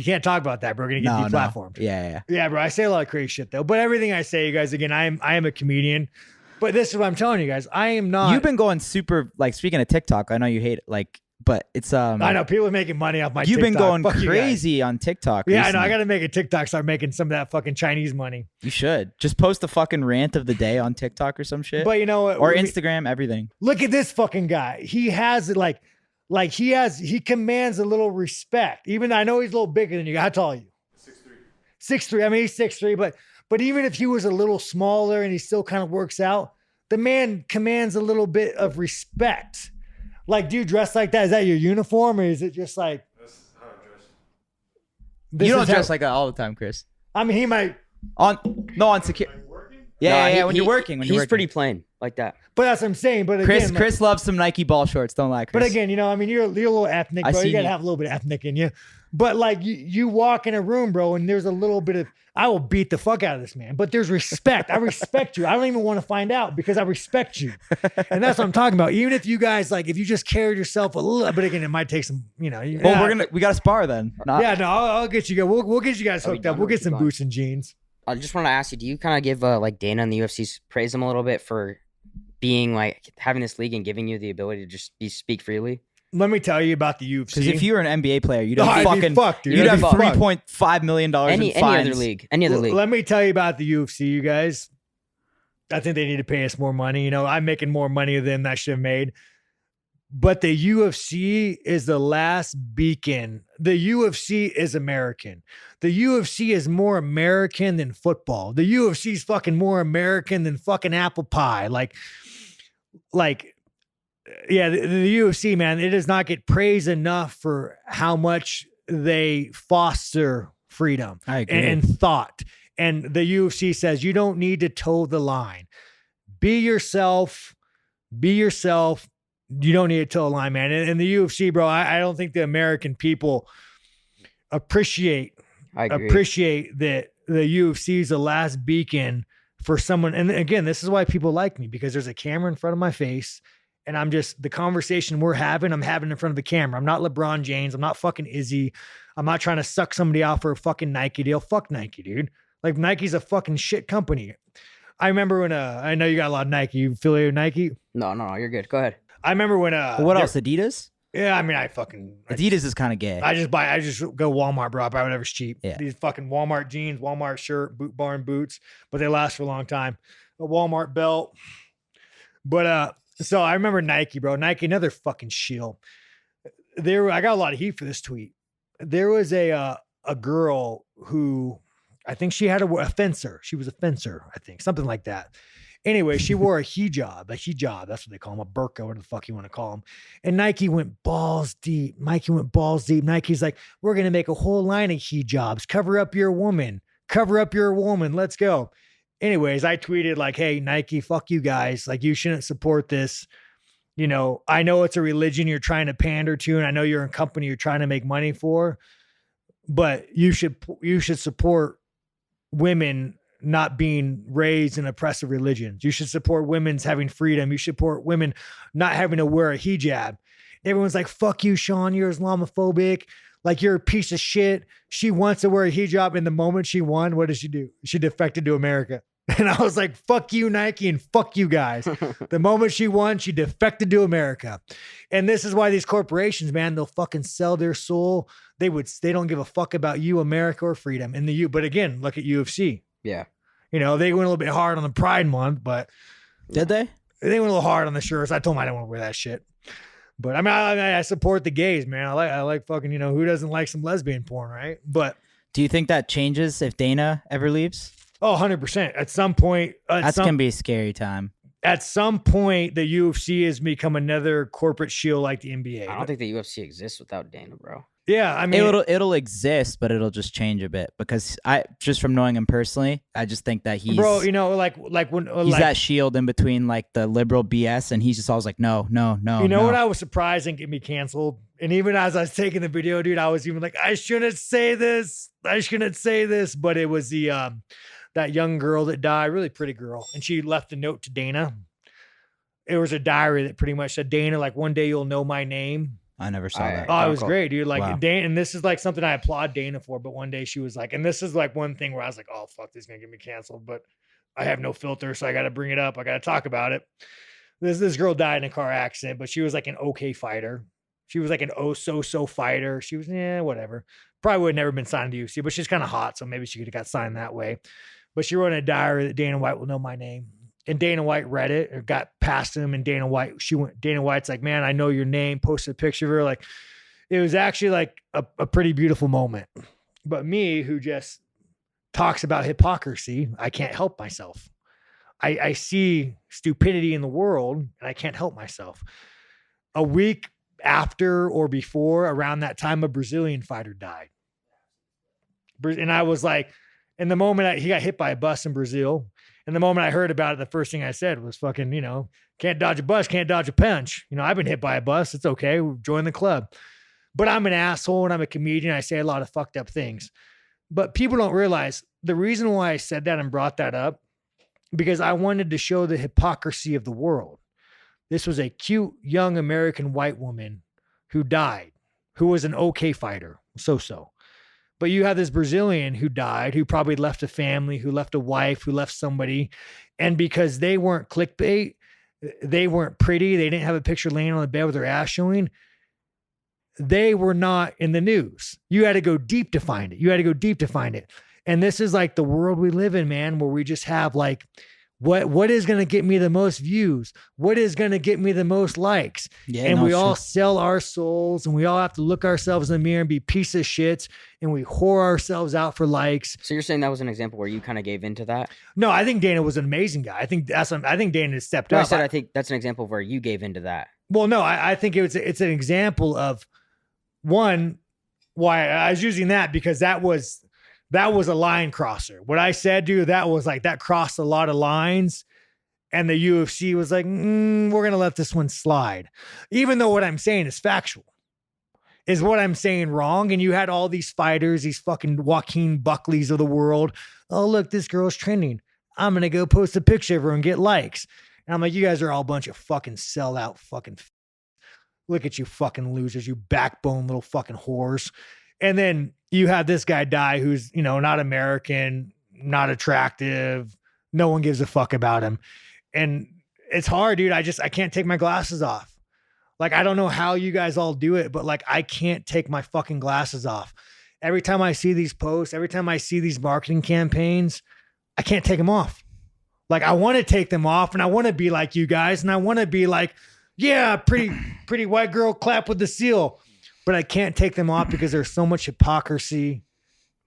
can't talk about that, bro. We're gonna get deplatformed. Yeah. Yeah, bro. I say a lot of crazy shit though. But everything I say, you guys, again, I am a comedian. But this is what I'm telling you guys. I am not. You've been going super, like, speaking of TikTok, I know you hate it. Like, But it's I know people are making money off my you've TikTok. been going Fuck you guys. crazy on TikTok. Yeah, I know. recently. I got to make a TikTok, start making some of that fucking Chinese money. You should just post the fucking rant of the day on TikTok or some shit. But you know what? Or Instagram, everything. Look at this fucking guy. He has it like he commands a little respect. Even I know he's a little bigger than you. How tall are you? 6'3". I mean, he's 6'3", but even if he was a little smaller and he still kind of works out, the man commands a little bit of respect. Like, do you dress like that? Is that your uniform, or is it just like? That's how I dress. This You don't is how- dress like that all the time, Chris. I mean, he might, On secure. Like working? Yeah, No, when you're working. He's pretty plain like that. but that's what I'm saying. But again, Chris loves some Nike ball shorts. Don't lie, Chris. But again, you know, I mean, you're a little ethnic, I bro. You seen gotta you. have a little bit of ethnic in you. But like you walk in a room, bro, and there's a little bit of, I will beat the fuck out of this man. But there's respect. I respect you. I don't even want to find out because I respect you. And that's what I'm talking about. Even if you guys like, if you just carried yourself a little, but again, it might take some, you know. well, we got to spar then. Yeah, no, I'll get you guys. We'll get you guys Are we hooked up. done We'll or get keep some going? boots and jeans. I just want to ask you, do you kind of give like Dana and the UFC praise him a little bit for being like having this league and giving you the ability to just speak freely? Let me tell you about the UFC. Because if you were an NBA player, you'd Oh, have I'd be fucking fucked, dude. you'd I'd have be fucked. $3.5 million in Any fines. other league, any other league. Let me tell you about the UFC, you guys. I think they need to pay us more money. You know, I'm making more money than I should have made. But the UFC is the last beacon. The UFC is American. The UFC is more American than football. The UFC is fucking more American than fucking apple pie. Yeah, the UFC, man, it does not get praised enough for how much they foster freedom I agree. and thought. And the UFC says you don't need to toe the line. Be yourself. Be yourself. You don't need to toe the line, man. And the UFC, bro, I don't think the American people appreciate I agree. that the UFC is the last beacon for someone. And again, this is why people like me, because there's a camera in front of my face. And I'm just, the conversation we're having, I'm having in front of the camera. I'm not LeBron James. I'm not fucking Izzy. I'm not trying to suck somebody out for a fucking Nike deal. Fuck Nike, dude. Like, Nike's a fucking shit company. I remember when, I know you got a lot of Nike. You affiliated with Nike? No, you're good. Go ahead. I remember when, what else? Adidas? Yeah, I mean, I Adidas is kind of gay. just go Walmart, bro. I buy whatever's cheap. Yeah. These fucking Walmart jeans, Walmart shirt, Boot Barn boots, but they last for a long time. A Walmart belt. But, so I remember Nike, bro. Nike, another fucking shill. I got a lot of heat for this tweet. There was a girl who, I think she had a fencer. She was a fencer, I think, something like that. Anyway, she wore a hijab, that's what they call them, a burqa, whatever the fuck you want to call them. And Nike went balls deep. Nike's like, we're going to make a whole line of hijabs. Cover up your woman. Let's go. Anyways, I tweeted like, hey, Nike, fuck you guys. Like, you shouldn't support this. You know, I know it's a religion you're trying to pander to, and I know you're a company you're trying to make money for, but you should support women not being raised in oppressive religions. You should support women's having freedom. You should support women not having to wear a hijab. Everyone's like, fuck you, Sean, you're Islamophobic. Like, you're a piece of shit. She wants to wear a hijab. And the moment she won, what did she do? She defected to America. And I was like, fuck you, Nike, and fuck you guys. The moment she won, she defected to America. And this is why these corporations, man, they'll fucking sell their soul. They don't give a fuck about you, America, or freedom. But again, look at UFC. Yeah. You know, they went a little bit hard on the Pride Month, but Did they? they went a little hard on the shirts. I told them I didn't want to wear that shit. But I mean, I support the gays, man. I like fucking, you know, who doesn't like some lesbian porn, right? But Do you think that changes if Dana ever leaves? 100%. At some point, That's gonna be a scary time. at some point, the UFC has become another corporate shield like the NBA. I don't think the UFC exists without Dana, bro. Yeah, I mean, It'll exist, but it'll just change a bit because I just from knowing him personally, I just think that he's bro, you know, like when he's like, that shield in between like the liberal BS, and he's just always like, no. you know no. what I was surprised and get me canceled. And even as I was taking the video, dude, I was even like, I shouldn't say this. But it was the that young girl that died, really pretty girl, and she left a note to Dana. It was a diary that pretty much said, Dana, like, one day you'll know my name. I never saw I- that. Oh, it Oh, was cool. great, dude. Like, Wow. Dana, and this is like something I applaud Dana for. But one day she was like, and this is like one thing where I was like, oh, fuck, this is going to get me canceled. But I have no filter, so I got to bring it up. I got to talk about it. This girl died in a car accident, but she was like an okay fighter. She was like an so fighter. She was, whatever. Probably would have never been signed to UFC, but she's kind of hot, so maybe she could have got signed that way. But she wrote in a diary that Dana White will know my name. And Dana White read it or got past him. And Dana White's like, man, I know your name, posted a picture of her. Like, it was actually like a pretty beautiful moment. But me, who just talks about hypocrisy, I can't help myself. I see stupidity in the world and I can't help myself. A week after or before, around that time, a Brazilian fighter died. And I was like, in the moment he got hit by a bus in Brazil, and the moment I heard about it, the first thing I said was fucking, can't dodge a bus, can't dodge a punch. I've been hit by a bus. It's okay. Join the club. But I'm an asshole and I'm a comedian. I say a lot of fucked up things. But people don't realize the reason why I said that and brought that up, because I wanted to show the hypocrisy of the world. This was a cute, young American white woman who died, who was an okay fighter, so. But you have this Brazilian who died, who probably left a family, who left a wife, who left somebody. And because they weren't clickbait, they weren't pretty, they didn't have a picture laying on the bed with their ass showing, they were not in the news. You had to go deep to find it. And this is like the world we live in, man, where we just have like, what is going to get me the most views? What is going to get me the most likes? Yeah, and we all sell our souls, and we all have to look ourselves in the mirror and be piece of shits, and we whore ourselves out for likes. So you're saying that was an example where you kind of gave into that? No, I think Dana was an amazing guy. I think Dana stepped up. I think that's an example where you gave into that. Well, no, I think it's an example of one, why I was using that, because that was a line crosser. What I said, dude, that was like, that crossed a lot of lines. And the UFC was like, we're going to let this one slide. Even though what I'm saying is factual. Is what I'm saying wrong? And you had all these fighters, these fucking Joaquin Buckleys of the world. Oh, look, this girl's trending. I'm going to go post a picture of her and get likes. And I'm like, you guys are all a bunch of fucking sellout fucking. Look at you fucking losers, you backbone little fucking whores. And then you have this guy die who's, not American, not attractive. No one gives a fuck about him. And it's hard, dude. I can't take my glasses off. Like, I don't know how you guys all do it, but like, I can't take my fucking glasses off. Every time I see these posts, every time I see these marketing campaigns, I can't take them off. Like, I want to take them off and I want to be like you guys. And I want to be like, yeah, pretty white girl, clap with the seal. But I can't take them off because there's so much hypocrisy.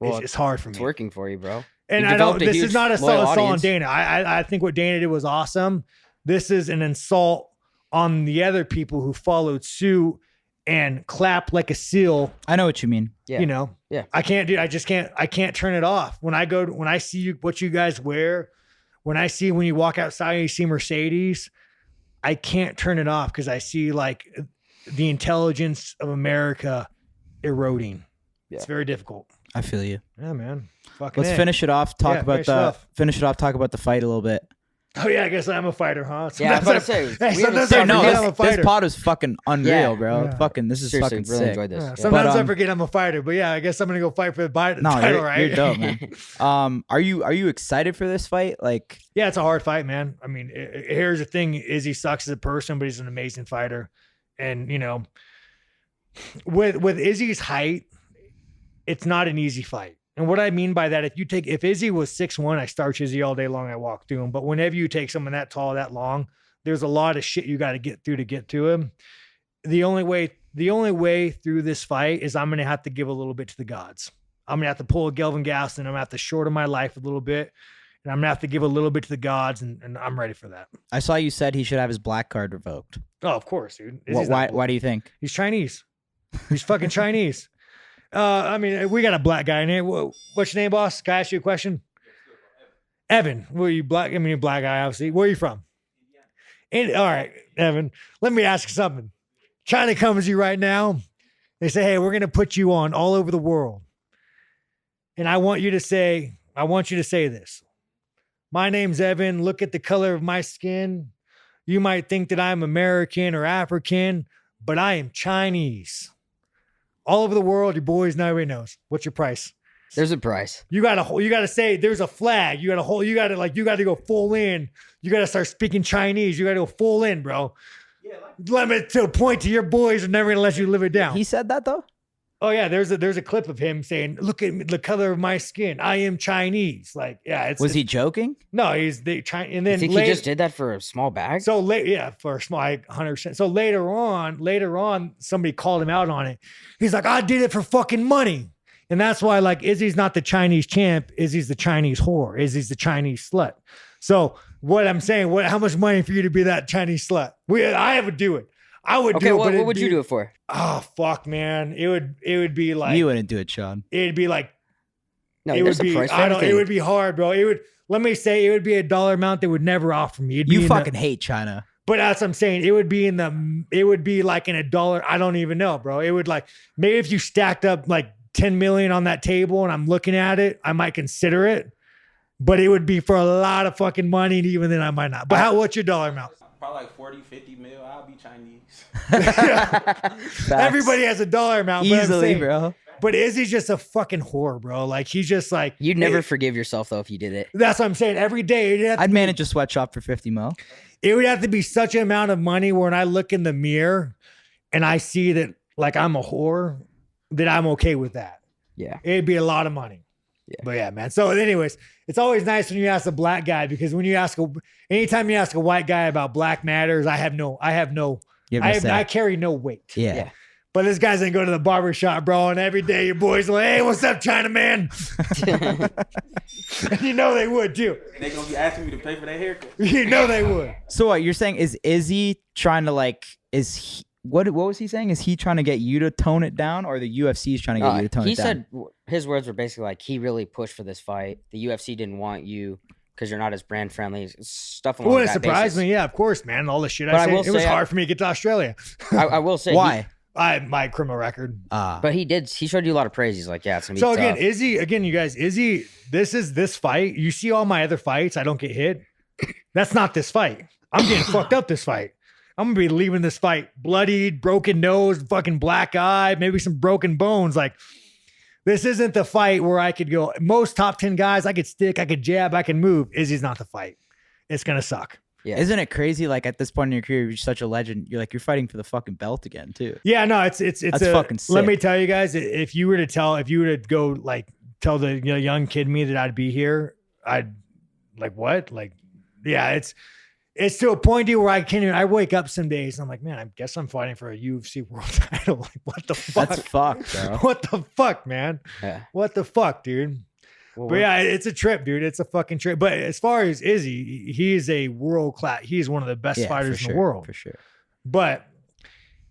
Well, it's hard for me. It's working for you, bro. And I don't. This is not a assault on Dana. I think what Dana did was awesome. This is an insult on the other people who followed suit and clap like a seal. I know what you mean. Yeah. Yeah. I can't turn it off. When I see what you guys wear, when you walk outside and you see Mercedes, I can't turn it off because I see like the intelligence of America eroding. Yeah. It's very difficult. I feel you. Yeah, man. Let's finish it off. Talk about the fight a little bit. Oh yeah, I guess I'm a fighter, huh? Yeah, I was about to say. This pod is fucking unreal, bro. Yeah. This is seriously, fucking really sick. enjoyed this. Yeah. Sometimes I forget I'm a fighter, but yeah, I guess I'm gonna go fight for the title, right? You're dope, man. Are you excited for this fight? Like, yeah, it's a hard fight, man. I mean, here's the thing: Izzy sucks as a person, but he's an amazing fighter. And with Izzy's height, it's not an easy fight. And what I mean by that, if Izzy was 6'1", I starch Izzy all day long, I walk through him. But whenever you take someone that tall, that long, there's a lot of shit you got to get through to get to him. The only way through this fight is I'm going to have to give a little bit to the gods. I'm going to have to pull a Gelvin Gaston. I'm going to have to shorten my life a little bit. And I'm going to have to give a little bit to the gods. And I'm ready for that. I saw you said he should have his black card revoked. Oh, of course, dude. Why do you think? He's Chinese. He's fucking Chinese. I mean, we got a black guy in here. What's your name, boss? Can I ask you a question? Evan. Were you black? I mean, you're black guy, obviously. Where are you from? All right, Evan. Let me ask you something. China comes to you right now. They say, hey, we're going to put you on all over the world. And I want you to say this. My name's Evan. Look at the color of my skin. You might think that I'm American or African, but I am Chinese. All over the world, your boys, now everybody knows. What's your price? There's a price. You gotta say there's a flag. You gotta go full in. You gotta start speaking Chinese. You gotta go full in, bro. Yeah, like limit to a point to your boys are never gonna let you live it down. He said that though. Oh yeah, there's a clip of him saying, "Look at the color of my skin. I am Chinese." Like, yeah, Was he joking? No, he's the China. And then You think he just did that for a small bag? So late, yeah, for a small 100%. So later on, somebody called him out on it. He's like, "I did it for fucking money," and that's why like Izzy's not the Chinese champ. Izzy's the Chinese whore. Izzy's the Chinese slut. So what I'm saying, how much money for you to be that Chinese slut? I would do it. I would okay, do it. what would you do it for? Oh fuck, man! It would be like You wouldn't do it, Sean. it'd be like No, it would there's a be price for I don't. everything. It would be hard, bro. Let me say it would be a dollar amount they would never offer me. It'd be You in fucking hate China. but that's what I'm saying. It would be like in a dollar. I don't even know, bro. It would like maybe if you stacked up like 10 million on that table and I'm looking at it, I might consider it. But it would be for a lot of fucking money, and even then I might not. But what's your dollar amount? Probably like 40, 50 mil. I'll be Chinese. Everybody has a dollar amount. But I'm Easily, saying- bro. But Izzy's just a fucking whore, bro. Like he's just like You'd never forgive yourself though if you did it. That's what I'm saying. Every day I'd manage a sweatshop for 50 mil. it would have to be such an amount of money where when I look in the mirror and I see that like I'm a whore, that I'm okay with that. Yeah. It'd be a lot of money. Yeah. But yeah, man. So anyways, it's always nice when you ask a black guy because when you anytime you ask a white guy about Black Matters, I carry no weight. Yeah. Yeah. But this guy's gonna go to the barber shop, bro, and every day your boys like, "Hey, what's up, China man?" And you know they would too. They gonna be asking me to pay for their haircut. You know they would. So what you're saying is Izzy trying to like what was he saying? Is he trying to get you to tone it down, or the UFC is trying to get you to tone He it down? said his words were basically like he really pushed for this fight. The UFC didn't want you because you're not as brand friendly. Stuff along Wouldn't that surprise basis. me. Yeah, of course, man. All the shit But I I will said. It was say hard for me to get to Australia. I will say Why? My criminal record. But he showed you a lot of praise. He's like, yeah, it's gonna be So tough. again, you guys, this fight. You see all my other fights. I don't get hit. That's not this fight. I'm getting fucked up this fight. I'm gonna be leaving this fight bloodied, broken nose, fucking black eye, maybe some broken bones. Like this isn't the fight where I could go. Most top 10 guys, I could stick, I could jab, I can move. Izzy's not the fight. It's gonna suck. Yeah. Isn't it crazy? Like at this point in your career, you're such a legend. You're fighting for the fucking belt again, too. Yeah, no, it's That's fucking sick. Let me tell you guys, if you were to go like tell the young kid me that I'd be here, I'd like what? Like, yeah, it's to a point where I wake up some days and I'm like, man, I guess I'm fighting for a UFC world title. Like, what the fuck? That's fucked, bro. What the fuck, man? Yeah. What the fuck, dude? Well, But yeah, it's a trip, dude. It's a fucking trip. But as far as Izzy, he is a world class. He's one of the best Yeah, fighters for in the sure, world. for sure. But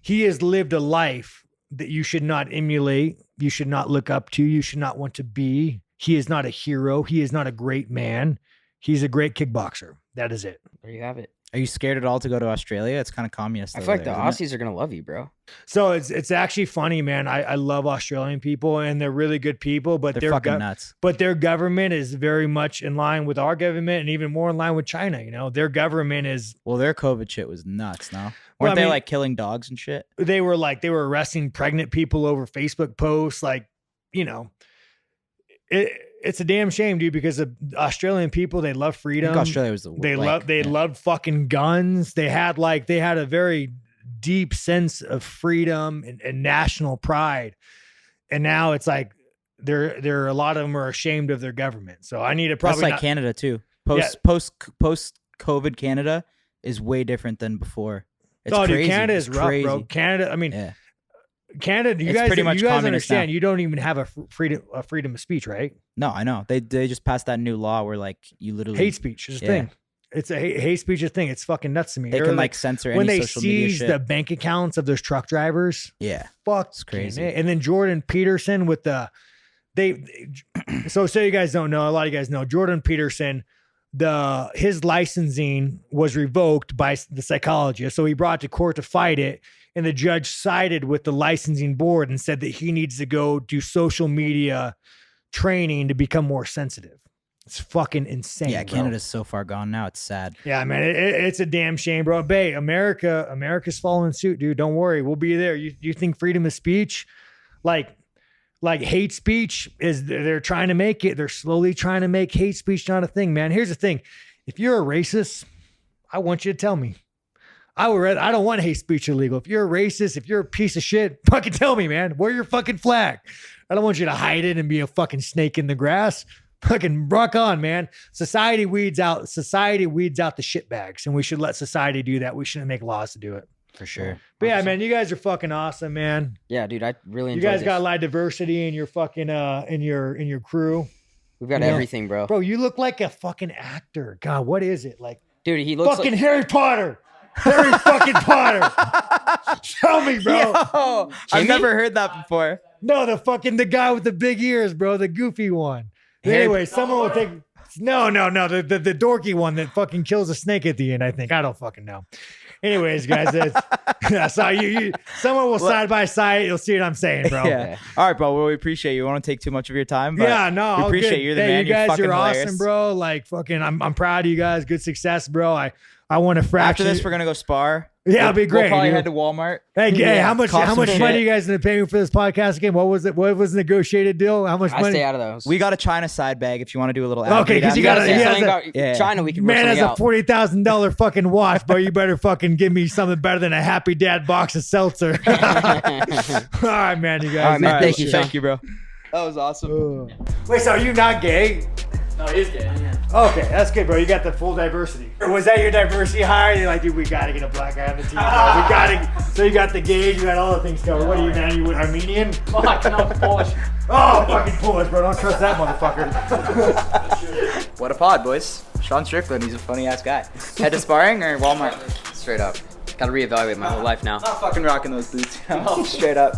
he has lived a life that you should not emulate. You should not look up to. You should not want to be. He is not a hero. He is not a great man. He's a great kickboxer. That is it. there you have it. Are you scared at all to go to Australia? It's kind of communist. I over feel like there, the isn't it? Aussies are gonna love you, bro. So it's actually funny, man. I love Australian people and they're really good people, but They're fucking nuts. But their government is very much in line with our government and even more in line with China. You know, their government is Well, their COVID shit was nuts. No, Well, weren't I they mean- like killing dogs and shit? they were arresting pregnant people over Facebook posts. Like, you know, it's a damn shame, dude, because the Australian people, they love I freedom. think Australia was the They loved fucking guns. They had a very deep sense of freedom and national pride. And now it's like a lot of them are ashamed of their government. So I need to That's probably like not- Canada too. Post COVID Canada is way different than before. It's oh, crazy. dude, Canada It's is rough, crazy. bro. Canada, I mean, Yeah. Canada, you It's guys pretty much communist understand now. you don't even have a freedom of speech, right? No, I know. They just passed that new law where like you literally Hate speech is a Yeah. thing. It's a hate speech is a thing. It's fucking nuts to me. they They're can like censor when any they social media seize shit. the bank accounts of those truck drivers. Yeah. Fuck, It's crazy. And then Jordan Peterson with so you guys don't know, a lot of you guys know Jordan Peterson. His licensing was revoked by the psychologist, so he brought it to court to fight it, and the judge sided with the licensing board and said that he needs to go do social media training to become more sensitive. It's fucking insane. Yeah, bro. Canada's so far gone now. It's sad. Yeah, man, it's a damn shame, bro. Bay, America's following suit, dude. Don't worry, we'll be there. You think freedom of speech, like hate speech they're trying to make it. They're slowly trying to make hate speech not a thing, man. Here's the thing: if you're a racist, I want you to tell me. I don't want hate speech illegal. If you're a racist, if you're a piece of shit, fucking tell me, man. Wear your fucking flag. I don't want you to hide it and be a fucking snake in the grass. Fucking rock on, man. Society weeds out the shitbags, and we should let society do that. We shouldn't make laws to do it. For sure. But yeah, man, you guys are fucking awesome, man. Yeah, dude, I really You enjoyed guys this. got a lot of diversity in your fucking in your crew. We've got you know? everything, bro. Bro, you look like a fucking actor. God, what is it? Like Dude, he looks fucking like Harry Potter. Harry fucking Potter. Tell me, bro. Yo, I've Jimmy? never heard that before. No, the guy with the big ears, bro, the goofy one. Anyway, someone will take. No, the dorky one that fucking kills a snake at the end. I think I don't fucking know. Anyways, guys, I saw you. Someone will side by side. You'll see what I'm saying, bro. Yeah. All right, bro. Well, we appreciate you. We won't take too much of your time. But Yeah, no, we all appreciate good. you. You're the Hey, man. you guys You're fucking are awesome, hilarious. bro. Like fucking, I'm proud of you guys. Good success, bro. I want to fracture. After this, we're gonna go spar. Yeah, it'll be great, We'll probably dude. head to Walmart. Hey, how much Cost some money shit. are you guys gonna pay me for this podcast again? What was it? What was the negotiated deal? How much I money? stay out of those. We got a China side bag if you want to do a little. Okay, ad read 'cause you after gotta- this. say he has something a- about yeah. China. We can work Man has something a out. $40,000 fucking watch, bro. You better fucking give me something better than a Happy Dad box of seltzer. All right, man. You guys. All right, man. All right, Thank you, Thank you, bro. That was awesome. Wait, so are you not gay? No, he's gay. Okay, that's good, bro. You got the full diversity. Was that your diversity hire? You're like, dude, we gotta get a black guy on the team. Bro. We gotta. So you got the gauge, you got all the things covered. What are you, man? You Armenian? Fuck, no, Polish. Oh, fucking Polish, bro. Don't trust that motherfucker. What a pod, boys. Sean Strickland, he's a funny ass guy. Head to sparring or Walmart? Straight up. Gotta reevaluate my whole life now. Not fucking rocking those boots. Straight up.